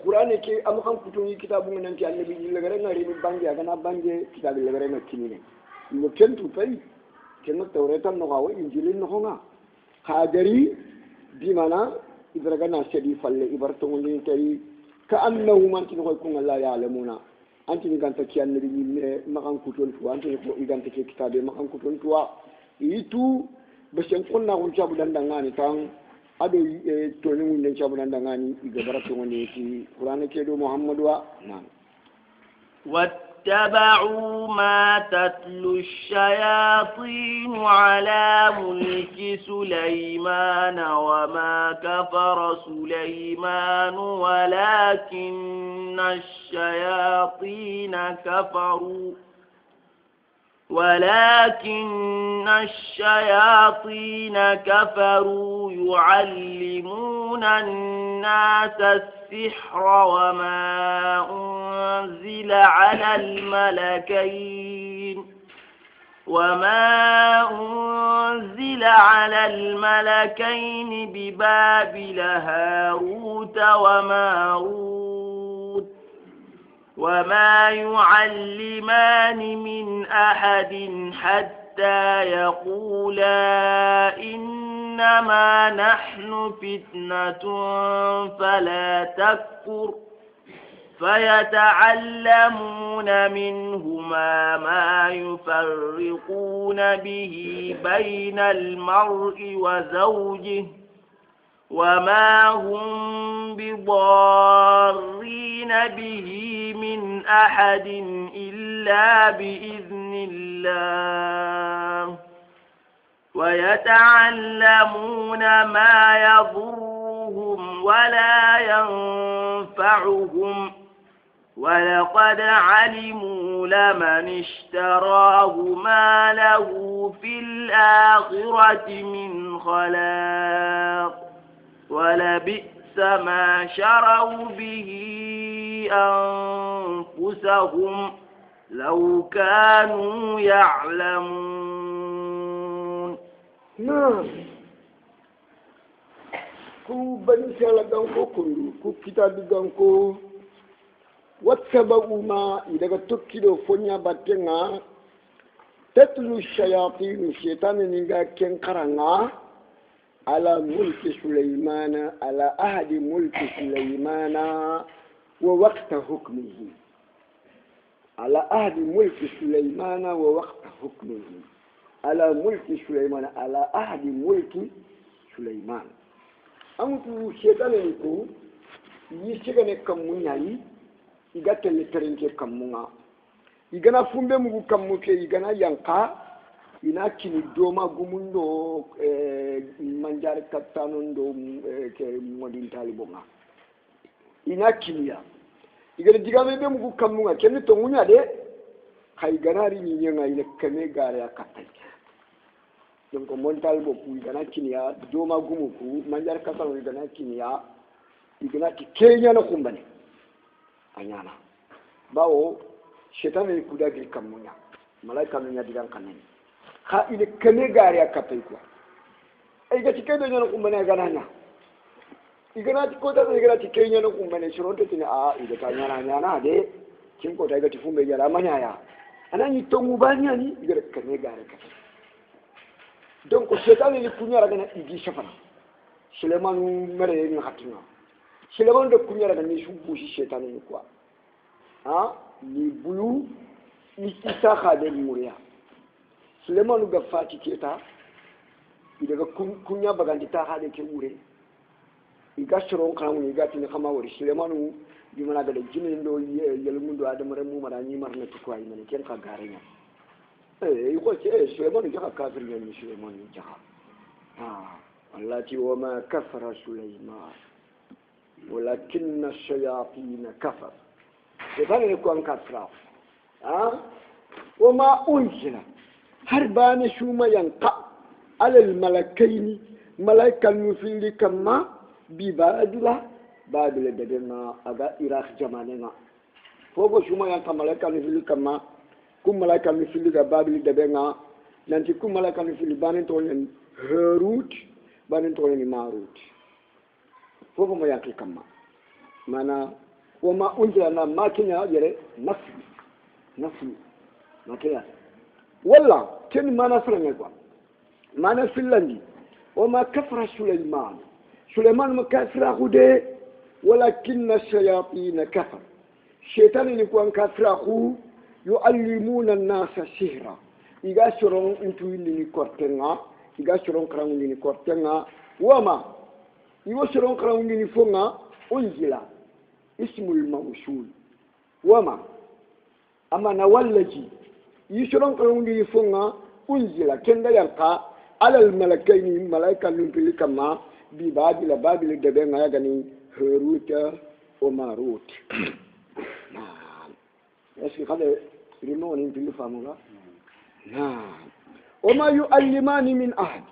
قرآن كي أم خم كتوني كتاب من أنتي النبي لغيرنا ريم بانجي أنا بانجي كتاب لغيرنا كنينة يمكن تبي كنا التوراة نقاوي إنجيل نقونا خادري بمعنى إذا رجعنا شدي فل إبرتون لينتي كأنه ما أنت نقول كون الله يعلمون أنت نقول تكي النبي ما كان كتون فوا أنت نقول تكي كتاب ما كان كتون فوا itu besen kunna kun cabu dandangani tan ado toni mun den cabu dandangani iga barato ngoni ci qur'an ke do muhammadu wa nan واتبعوا ما تتلو الشياطين على ملك سليمان وما كفر سليمان ولكن الشياطين كفروا يعلمون الناس السحر وما أنزل على الملكين ببابل هاروت وماروت وما يعلمان من أحد حتى يقولا إنما نحن فتنة فلا تكفر فيتعلمون منهما ما يفرقون به بين المرء وزوجه وما هم بضارين به من أحد إلا بإذن الله ويتعلمون ما يضرهم ولا ينفعهم ولقد علموا لمن اشتراه ما له في الآخرة من خلاق ولبئس ما شروا به أنفسهم لو كانوا يعلمون. نعم. كو بني سالا غانكو كو كتاب غانكو واتبعوا ما إذا تكيدو فنيا باتنا تتلو الشياطين الشيطان نيغا كن قرنا على ملك سليمان على أحد ملك سليمان ووقت حكمه على أحد ملك سليمان ووقت حكمه على ملك سليمان على أحد ملك سليمان أنتو الشيطان يقول يشغل كم مني igatelle terenke kamunga igana fumbe mugu kamuke igana yanka ina kini doma gumundo manjare katano ndo ke modin talibonga ina kiniya igana digame be mugu kamunga kenni to munya de kay ganari ni nyenga ina kame gare akatai donc mon talibo ku igana kiniya doma gumuku manjare katano igana kiniya igana ki kenya na kumbane anyana bawo shetani ni kudagi kamunya malaika nunya digan kanani ha ile kane gari akatai kwa ai ga tike da nyana kumbane gananya igana ti ko da igana ti kenya no kumbane shironto tini a ile ka nyana de kin ko da ga ti fumbe yala manyaya anani to mubanya ni igara kane gari akatai donc shetani ni kunya raga na igi shafana Suleiman mere ni hatina Suleiman de kunya raga ni shubu shi shetani ni kwa ni bulu isa khade muriya Suleiman ga fati keta daga kunya bagandi ta hade ke ure iga shiron kanu iga tin kama wori Suleiman bi mana ga jinin do yelmundo adam remu mara ni marna to kwai mane ken ka garenya ko ce Suleiman ga kafir ne Suleiman ja Allah ti wa ma kafara Suleiman ولكن الشياطين كفر يبان يكون كفر وما أنزل هربان شوما ينقع على الملكين ملائكة المفيل كما ببادلة بابل دبنا أغا إراخ جماننا فوق شوما ينقع ملائكة المفيل كما كم ملائكة المفيل بابل دبنا نانتي كم ملائكة المفيل بانين تولين هروت بانين تولين ماروت فوق ما يأكل كما مانا وما أنزلنا ما كنا يرى نفي ما كنا والله كن ما نفرنا قا ما نفلني وما كفر سليمان ما كفر خده ولكن الشياطين كفر الشيطان يكون كفر خو يعلمون الناس سحرا إذا شرون أنتوا اللي كورتنا إذا شرون كرام اللي كورتنا وما يوشرون كرام اللي فونا أنزل اسم الموصول وما أما نولجي يشرون كرام اللي فونا أنزل كندا يلقى على الملكين ملائكة لنبلي كما ببابل دبنا يعني هروت وماروت نعم يسكي هذا ريمون ينبلي فامولا نعم وما يعلمان من أحد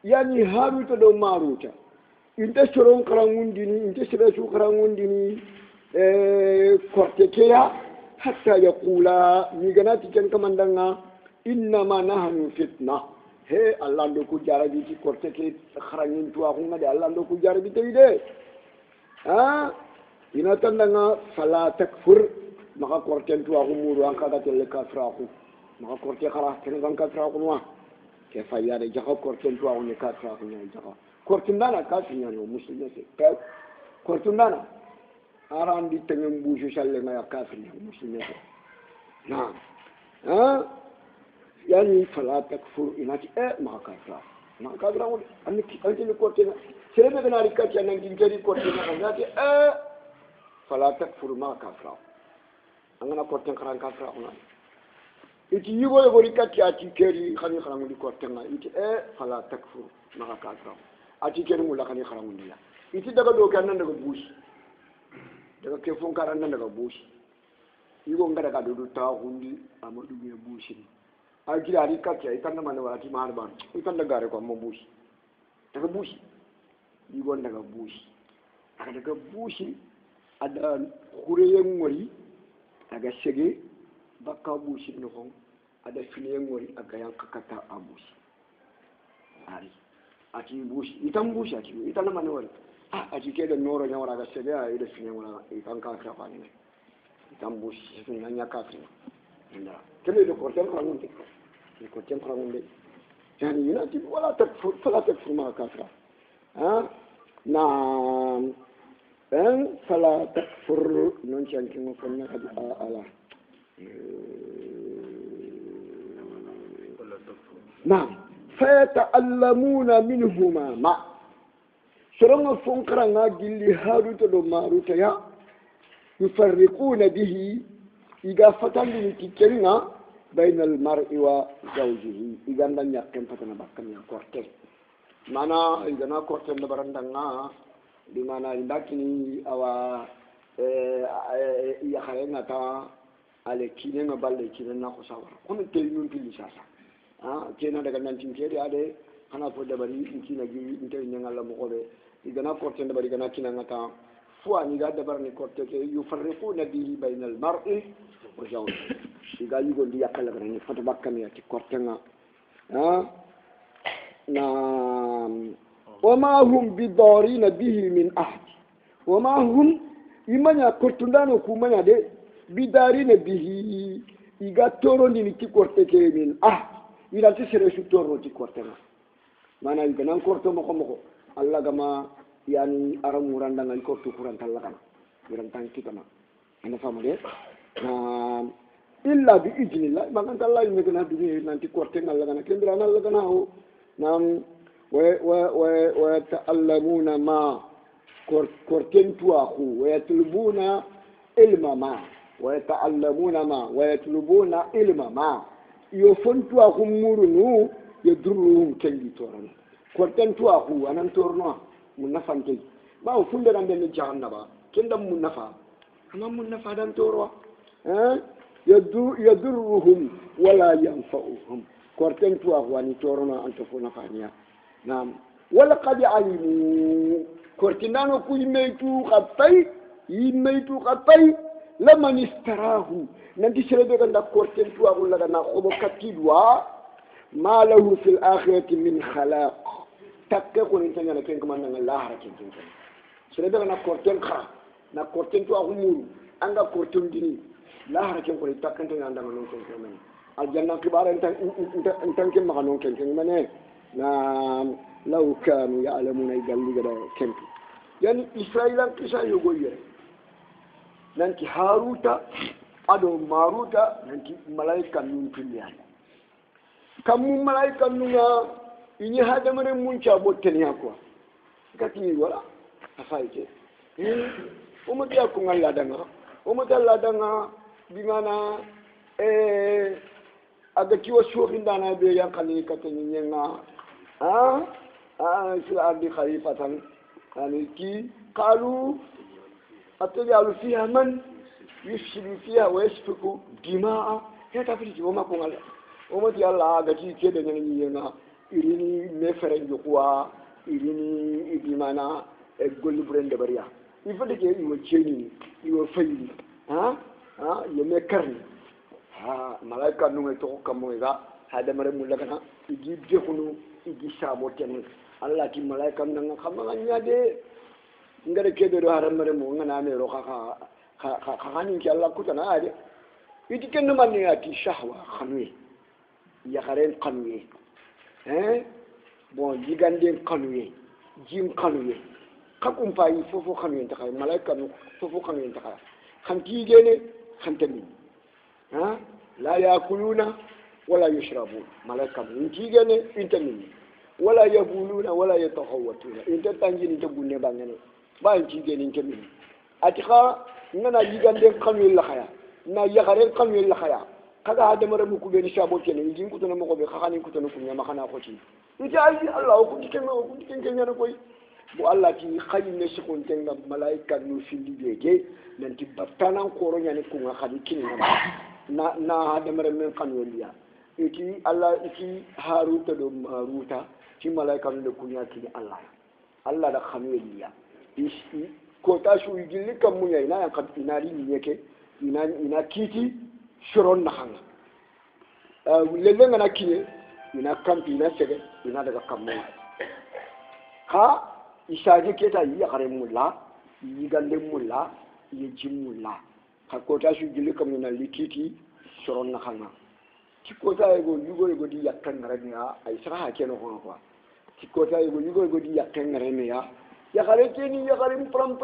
يعني هاروت دو ماروت انت شرون كرامون ديني انت شرشو كرامون ديني كورتكيا حتى يقولا ميغناتي كان كماندانا إنما نحن فتنة he Allah ndo ku jarabi ci korte ke xarañin tuwa ko ngade Allah ndo ku jarabi tay de ina tandanga fala takfur maka korte tuwa ko muru an kaga tele kafra ko maka korte xara ken ban kafra ko wa ke fayade jaxa korte tuwa ko ne kafra ko ne jaxa korte ndana ka fi ñano muslime se ka korte ndana arandi tengem buju challe ma ya kafri muslime se na يعني فلا تكفر إنك ما كفر ma kafira mo anti ko tena serebe bena rikati nan ginteri ko tena ngati fala takfur ma kafira angana ko ten kran kafira ona iti yigo e rikati ati keri khani kharamu di ko tena iti fala takfur ma kafira ati keri mu la khani kharamu di la iti daga do kan nan daga bushi daga ke fon karan nan daga bushi yigo ngada ka do ta hundi amadu be bushi a gida rikati ai tan man wati ma harban itan daga re ko mo bushi daga bushi yigo daga bushi daga bushi ada kureyen ngori aga sege bakka bushi no hon ada filiyen ngori aga yan kakata a bushi ari ati bushi itan bushi ati itan man wari ati ke da noro nyawara aga sege a ida filiyen wala itan ka ka fani itan bushi sun nya ka fini inda kele do ko tan ko ngi ko tan ko ngi yani yunati wala takfur fala takfur ma kafira na فلا تكفر ننشان كما قلنا قد ألا نعم فيتعلمون منهما ما سرنا فنقرنا جلي هاروت وماروت يا يفرقون به إذا فتن لنتكلنا بين المرء وزوجه إذا لم يقم فتن بقم يقرتل معنى إذا نا قرتل برندنا dimana indakini awa ya khayenga ta ale kinenga balle kinenna ko sawara kono tey nun pili sasa kena daga nan tinkede ade kana fo dabari kina gi inte nyanga mo ko be igana ko tende bari gana kinanga ta fo ani ga dabar ni ko te yufarriquna bihi bainal mar'i wa zawji iga yugo ndi yakala ni fata bakkami ya ti kortenga na وما هم بضارين به من أحد وما هم إيمانا كرتندانو كومانا دي بضارين به إيغا تورو نيتي كورتك من أحد إلا تسرسو تورو تي كورتنا مانا إيغا نان كورتو مخو مخو الله كما يعني أرم ورندان الكورتو كوران تلقنا ورندان كتنا أنا فاهم دي إلا بإذن الله ما كانت الله يمكن أن تبيه نانتي كورتنا لغنا كندرانا لغنا هو نعم ويتعلمون ما كورتنتوا أخو ويطلبون علم ما ويتعلمون ما ويطلبون علم ما يفنتوا أخو مورنو يدرهم كنجي تورنا كورتنتوا أخو أنا تورنا منفعن كي ما هو فندر عندنا جهنم كندم منفع أما منفع دم توروا يدرهم ولا ينفعهم كورتنتوا أخو أنا تورنا أنت فنفعني نعم ولقد علموا كورتنانو كوي ميتو خطاي لمن استراه ننتي سربي كندا كورتنتو اقول لك انا خبو كتيدوا ما له في الاخره من خلاق تككو انت انا كان كمان الله ركين سربي كنا كورتن خا نا كورتنتو اقول anga kortum dini la harakin ko takkan tan anda non ko men aljanna kibara entan kin maka non ken mane na law kanu ya'lamuna igalli gada kempi yani israilan kisa yogo yere nanti haruta ado maruta nanti malaika nun piliyani kamu malaika nunga ini hadamare muncha botten yakwa gati wala afaite umati akunga ladanga bimana agati washuhindana be yakani katenyenga في الأرض خليفة يعني كي قالوا أتجعل فيها من يفسد فيها ويسفك دماء هي تفرج وما كون وما تي الله غتي كده نينا إريني مفرن جوا إريني إدمانا غول برند بريا يفدك يو تشيني يو فيلي يمكرني ملائكة نومي تو كمويغا هذا مرة ملكنا يجيب جهنو igi sabo ten Allah ti malaika nanga xamanga ñade ngare kede do haramare mo ngana me ro kha hanin ki Allah kutana ade iti ken man ni ati shahwa khanwi ya kharen khanwi bon jigande khanwi jim khanwi kakum fayi fofo khanwi ta kay malaika no fofo khanwi ta kay xam ti gene xam tammi la yakuluna wala yushrabun malaika ntigene intamini wala yabuluna wala yatakhawatuna inta tanjini to gunne bangene ba ci genin kemin atika ngana yigande kamul la khaya na yagare kamul la khaya kaga hadamara mu kubeni shabo kene ngin kutuna mo ko be khani kutuna kunya makana ko ci ita ayi allah ko dikenga koy bu allah ti khayne shikon tenga malaika no findi bege nanti battanan koro nyane ko khadi kinna na hadamara men kanweliya iti allah iti haruta do maruta ti malaika no kunya kini allah da kanweliya ishi ko ta shu yigilli kam munya ina ya kad inari ni yake ina kiti shoron na hanga lele ngana kiye ina kampi ina sege ina daga kammo ha isaje keta yi gare mulla yi gande mulla yi jimulla ha ko ta shu yigilli kam ina likiti shoron na hanga ti ko ta yugo di yakkan ngara ay saha keno hono quoi ti ko ta yugo di yakkan ngara ya yakare keni yakare pram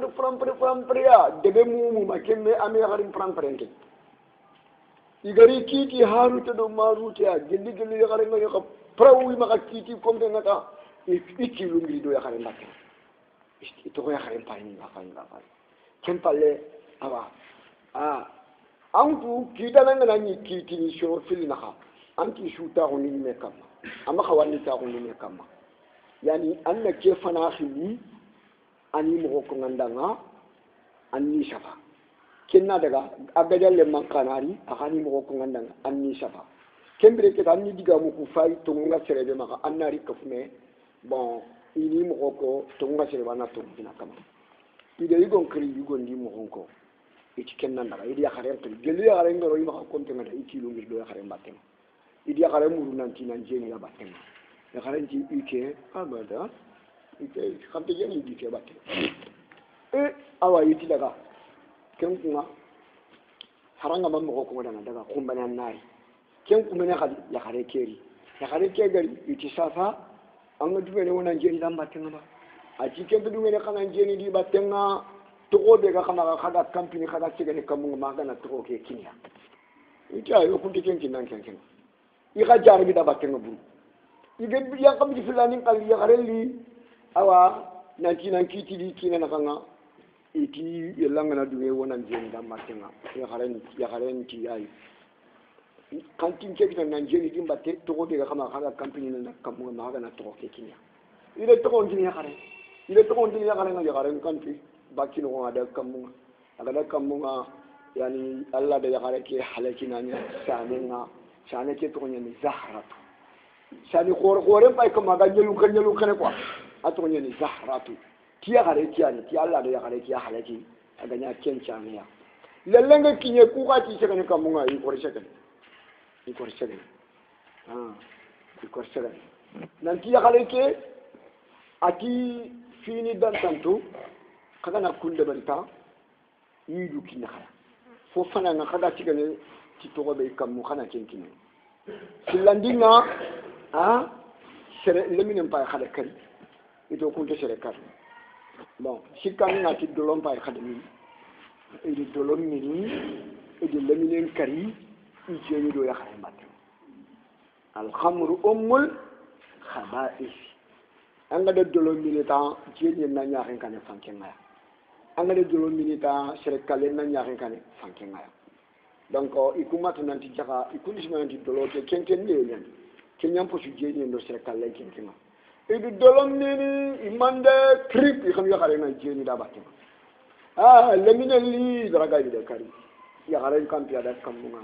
ya debe mumu makemme ame yakare pram ke igari kiti haruta do maruta ya gelli yakare ngo yakap prawi maka kiti kombe ngata iki lungi do yakare mbake to ko yakare pani ngafani kempalle awa antu kita nanga ni kiti ni show fil naka anti shuta ko ni me kama amma khawani ta ko ni me kama yani anna ke fana khini ani mo ko ngandanga anni shafa kenna daga agajalle man kanari akani mo ko ngandanga anni shafa kembere ke tanni diga mo ku fay to nga serebe maka annari kafume bon ini mo ko to nga serebe na to dina kama ide yugon kri yugon di mo ko iti kenna daga idi yakare to gelu yakare ngoro yi maka konte ngada iti lu ngir do yakare mbatte idi yakare muru nanti nan jeni ya batte yakare nti ike abada ite xamte jeni di ke batte awa yiti daga ken kuma haranga mam ko ko daga kumbana nari ken kuma ne khadi yakare kegari iti safa anga dume ne wona jeni dam batte ngaba a ci ken dume ne kana jeni di batte nga to ko de ga kana kada company kada cigane kamu ma kana to ko ke kinya iti ayo kunti ken kinan ken i ga jar bi da batte ngabu ige ya kam di filani kal yakare li awa nanti nan kiti di kina na kanga iti yelanga na duwe wonan jeni da martenga ya haren ti ai kantin ke kita nan jeni dimba te to ko de ga kama kala company na kamu ma ga na to ke kinya ile to ko ndini ya haren na ya haren kanti bakino ko ada kamu ada kamu yani Allah da ya hare ke halaki na nya sane ke to ni zahratu sani khore pai ko ma ga nyelu kan ko ato ni zahratu tiya gare tiya ni tiya Allah da ya gare tiya halaki aga nya kencha ne ya lellenga kinye ku ka ti shekane kamunga i kor shekane nan tiya gare ke ati fini dan tantu kaga na kunde banta yi du kinna khala fo fana nga kaga ti gane ti to go be kamu khana kenkine silandinga sere lemine mpa khala kari ito kunte sere kar bon sikkan na ti dolom pay khadami idi dolom ni idi leminen kari ijeni do ya khare mbatte al khamru ummul khaba'is anga de dolom ni ta jeni na nyaaren kan fanken ngaya anga de dolom ni ta sere kale na nyaaren kan fanken ngaya donc ikumatu nanti jaka ikunisma nanti dolote kenken le nyen kenyam po su jeni ndo sere kale kenken idi dolom nini imande trip i xam yakare na jeni da batte lemine li draga ide kari yakare kampi ada kamunga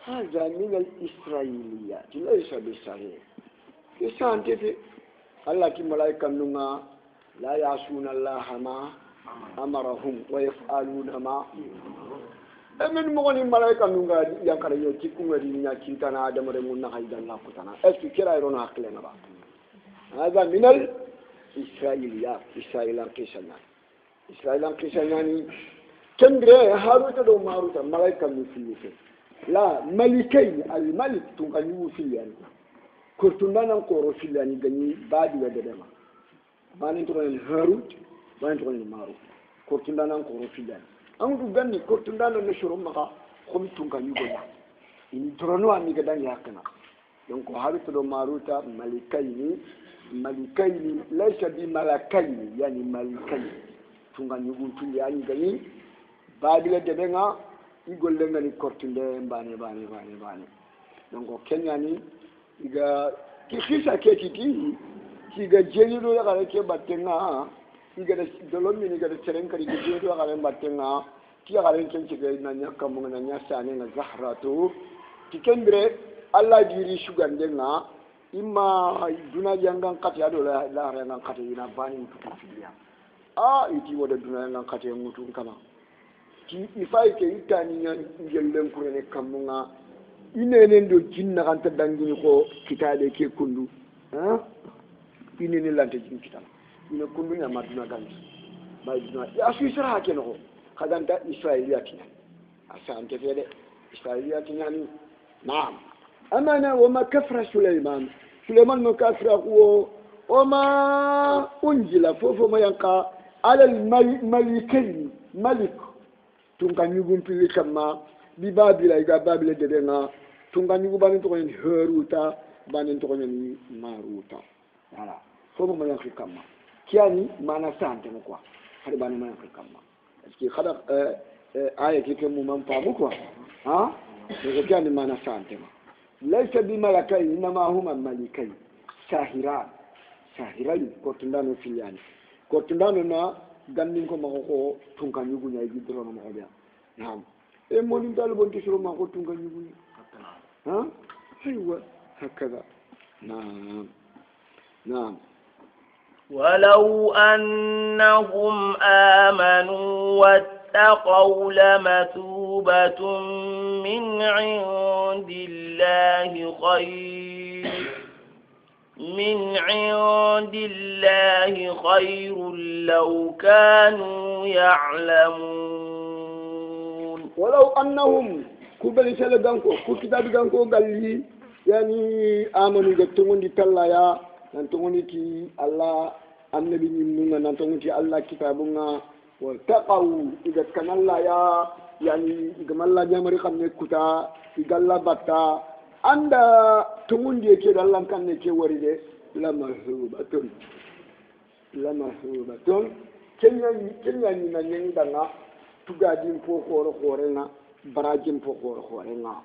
haza min al israiliyat laysa bisahih kisantete Allah ki malaika nunga la yasuna Allah ma amarahum wa yaf'aluna ma amen mo ni malaika nunga yakare yo tikunga di nya kitana adamare mun na hayda Allah kutana est ce kira iro na hakle na ba هذا من الإسرائيليات إسرائيل كيساناني كندري هاروت دو ماروت ملايكا مفيوفي لا ملكين الملك تنقنيو فيليان كورتوندانا نقورو فيليان غني بادي وددما بانين تقولين هاروت بانين تقولين ماروت كورتوندانا نقورو فيليان أنغو غني كورتوندانا نشرو مكا خمي تنقنيو غني إني ترونو أمي غدان يحكنا donc haruta do maruta malikaini laysa bi malakaini yani malikaini tunga nyuguntu yani gani babila debenga igolle ngani kortunde bane donc kenyani iga kisa ketiti kiga jelido ya kare ke battenga iga da dolomi ni ga da terenkari ga jelido ya kare battenga ki ya kare kenci ga na nyaka mun na nyasa ne na zahratu tikendre Allah diri shugandenga imma duna jangan kati ado la rangan kati ina bani mutu filia iti wada duna jangan kati mutu kama ki ifai ke itani ngelen kurene kamunga inenen do jinna kan tadangini ko kitade ke kundu inene lante jin kitala ina kundu nya maduna ganti bay duna ya su isra ke no kadanta israiliyati asante fede israiliyati yani naam amana wama kafra Sulaiman no kafra ko wama unjila fofo mayanka ala malikain malik tunga nyugum pili kama bi babila iga babila debenga tunga nyugu bani to en heruta bani to en maruta wala fofo mayanka kama kiani mana sante ko hadi bani mayanka kama est-ce que khada aya kike mu man famu ko ko kiani mana sante ليس بملكين إنما هما ملكين ساهران كورتندانو فيليان كورتندانو نا غاندينكو ماكو تونكا نيغو ناي جيدرو ما خبيا نعم اي مولين طالبون تشرو ماكو تونكا نيغو ايوه هكذا نعم ولو أنهم آمنوا واتقوا لمثوبة من عند الله خير لو كانوا يعلمون ولو أنهم كبل سلغانكو كتاب غانكو غالي يعني آمنوا جتمون دي تلايا نانتوني كي الله النبي نيمنا نانتوني كي الله كتابنا واتقوا إذا كان الله yani igamalla jamari kamne kuta igalla batta anda tumundi ke dallan kanne ke waride lama hubatun kenya ni na nyen danga tugadin fo khore na barajin fo khore na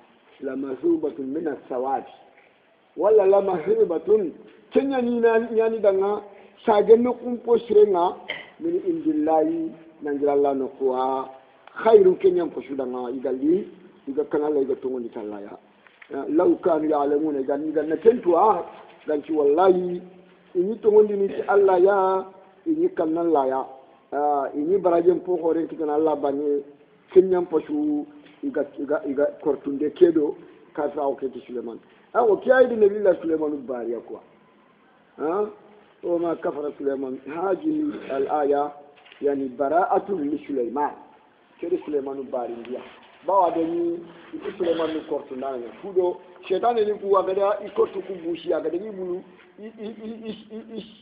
lama hubatun min as-sawad wala lama hubatun kenya ni na nyani danga saganno kumpo sirenga min indillahi nanjalla no kwa khairu kenyam ko sudanga igalli iga kanala iga tongondi tallaya law kanu ya'lamuna iga tentu ganci wallahi ini tongondi ni ci Allah ya ini kanalla ya ini barajem po hore kitana Allah bani kenyam po su iga kortunde kedo ka sa o keti Suleiman o kiyaydi nabiillah Suleiman bariya quoi وما كفر سليمان هذه الآية يعني براءة لسليمان كده سليمان بارنديا bawa da ni ita Suleiman ni kortu na ne fudo shetan ne ku wa gada ikotu ku bushi aga da ni bulu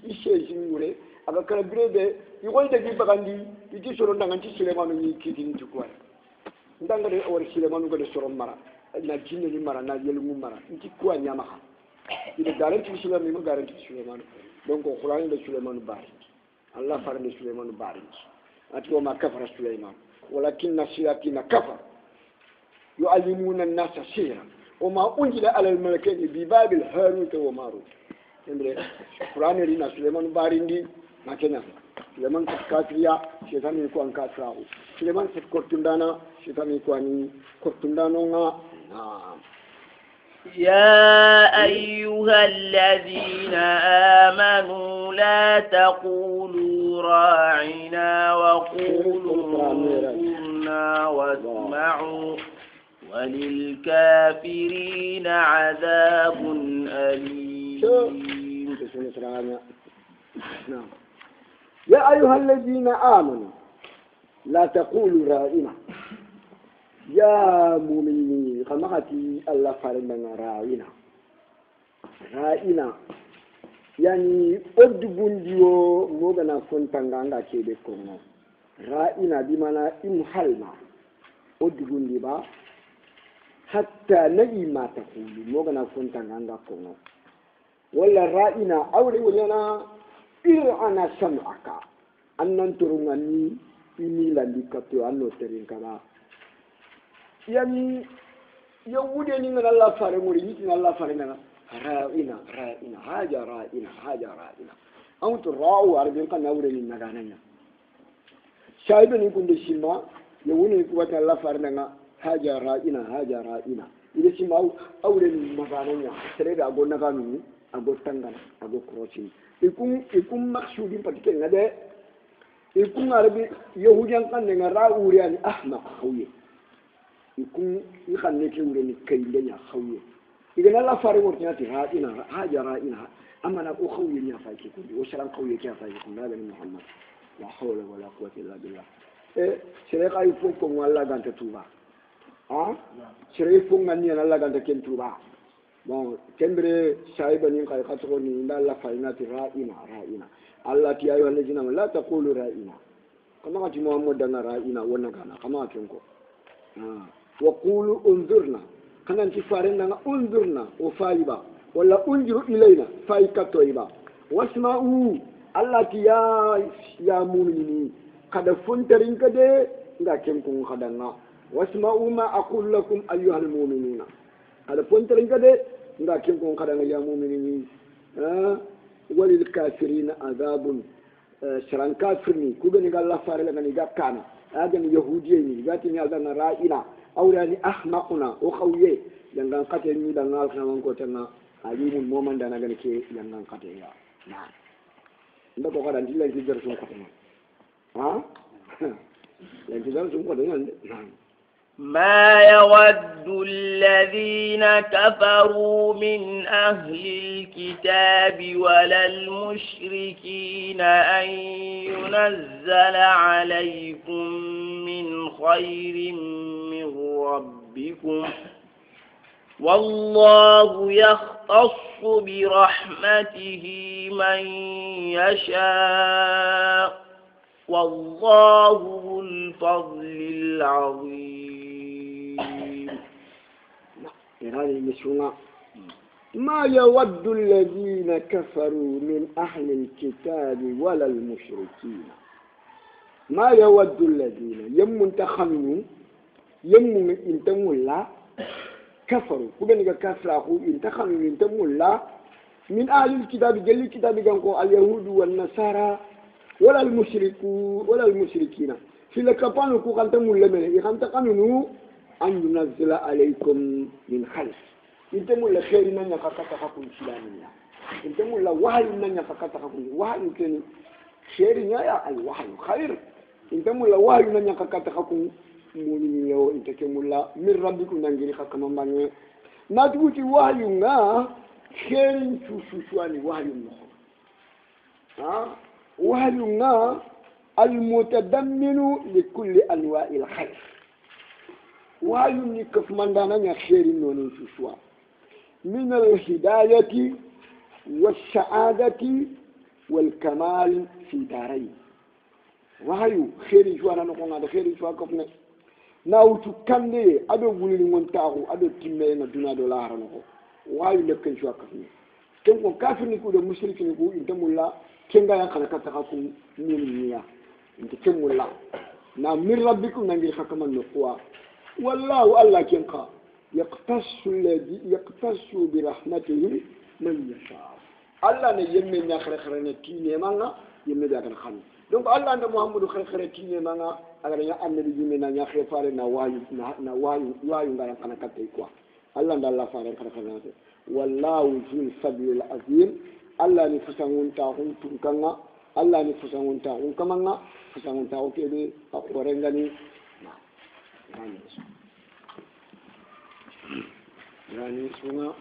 ishe jingure aga kala grede i wol da gi bagandi iti soro ndanga ci Suleiman ni kiti ni ko ndanga de or Suleiman ko de soro mara na jinne ni mara na yelu mara nti ko nyama ha ida garanti Suleiman ni garanti Suleiman donc Qur'an de Suleiman bari Allah fara de Suleiman bari ati wa ma kafara Suleiman walakin shayatin kafara يعلمون الناس سيرا وما أنزل على الملكين ببابل هاروت وماروت القرآن لنا سليمان بارندي ما كنا سليمان كافريا شيطان يكون كافراه سليمان كورتندانا شيطان يكون كورتندانا نعم يا أيها الذين آمنوا لا تقولوا راعنا وقولوا انظرنا واسمعوا وللكافرين عذاب أليم. يا أيها الذين آمنوا لا تقولوا رائنا يا مؤمنين خمختي الله فرمنا رائنا يعني أردبون ديو موغنا فنتانغانغا كيدي كونو رائنا بمعنى إمحلنا أردبون ديبا حتى نجي ما تقول موغنا كنت عندك كونو ولا رأينا أولي ولنا إرعنا سمعك أن ننترغني إني لندكتو أنو ترين كما يعني يودني من الله فارموري نيتنا الله فارمنا رأينا حاجة رأينا أنت راو أربين كان أولي من نغانيا شايبني يكون دشيما يوني يكون الله فارمنا حاجة رأينا إذا سمعوا أولي من نغانيا سريد أقول نغاني أقول تنغانا أقول كروسين يكون مقصودين بكتير نده يكون عربي يهوديان كان نغرا أوريان أحمق خويه يكون يخليك يوريني كيليا خويه إذا الله فارمورتنا رأينا حاجة رأينا أما أنا خويه يا فايكي كل وشران خويه يا فايكي كل هذا من محمد لا حول ولا قوة إلا بالله سرق يفوقكم والله كانت توبا سرق فوقني أنا الله كانت كن توبا bon kembere shaiba ni kai katro ni inda la fainati ra'ina Allah ti ayu alladina la taqulu ra'ina kama kati Muhammad dana ra'ina wannan kana kama kinko wa qulu unzurna kana ti farinda unzurna wa faiba wala unjiru ilaina faikato iba wasma'u Allah ti ya mu'mini kada funtarin kade nga kinkun kadanga wasma'u ma aqul lakum ayyuhal mu'minuna kada funtarin kade nga kin kon kada ya mu'minin walil kafirin azabun sharan kafirni kubeni galla fare la ni gakkana agan yahudiye ni gati ni aldan ra'ina awrani ahmaquna o khawye yangan kate ni dan al kan ko tanna alimun moman dana gan ke yangan kate ya na nda ko kada dilan ki jar sun kate ha yan ki jar sun ko dan ما يود الذين كفروا من أهل الكتاب ولا المشركين أن ينزل عليكم من خير من ربكم والله يختص برحمته من يشاء والله ذو الفضل العظيم ما يود الذين كفروا من أهل الكتاب ولا المشركين ما يود الذين يمن تخمنوا يمن انتموا الله كفروا كبنك كفروا انتخمنوا انتموا الله من أهل الكتاب جل الكتاب كانوا اليهود والنصارى ولا المشركين في لكبانو كو كانتموا لمن يخانتقنوا أن ينزل عليكم من خير انتموا لخير من يفكتكم سلامنا انتموا لوحي من يفكتكم وحي كان خير يا أي وحي خير انتموا لوحي من يفكتكم مؤمنين انتكموا لا من ربكم نجري كما بان ناتوتي وحي نا خير شوشواني وحي وحي نا المتضمن لكل أنواع الخير وعلمني كيف من دانا خير نون شوشوا من الهداية والسعادة والكمال في دارين وهايو خير جوانا نقول هذا خير جوا كفنا ناو تكمل أدو بولي منتاعو أدو تيمين دونا دولار نقول وهايو لكن جوا كفنا كم كافر نقول المشرك نقول إنت مولا كم جاي خلنا كتاكم مينيا إنت كم مولا نا من ربكم نجي حكما نقوا والله الله كنقا يقتص برحمته من يشاء الله نيمن يا خرخرنا تيني مانا يمن يا خرخرنا donc Allah anda Muhammadu khare tine manga agara ya annabi jimena nya khare fare na wayu ngara kana katte quoi Allah anda Allah fare khare wallahu zul fadlil azim Allah ni fusangun ta hun tunkanga Allah ni fusangun ta hun kamanga fusangun ta okede akore ngani yani sunga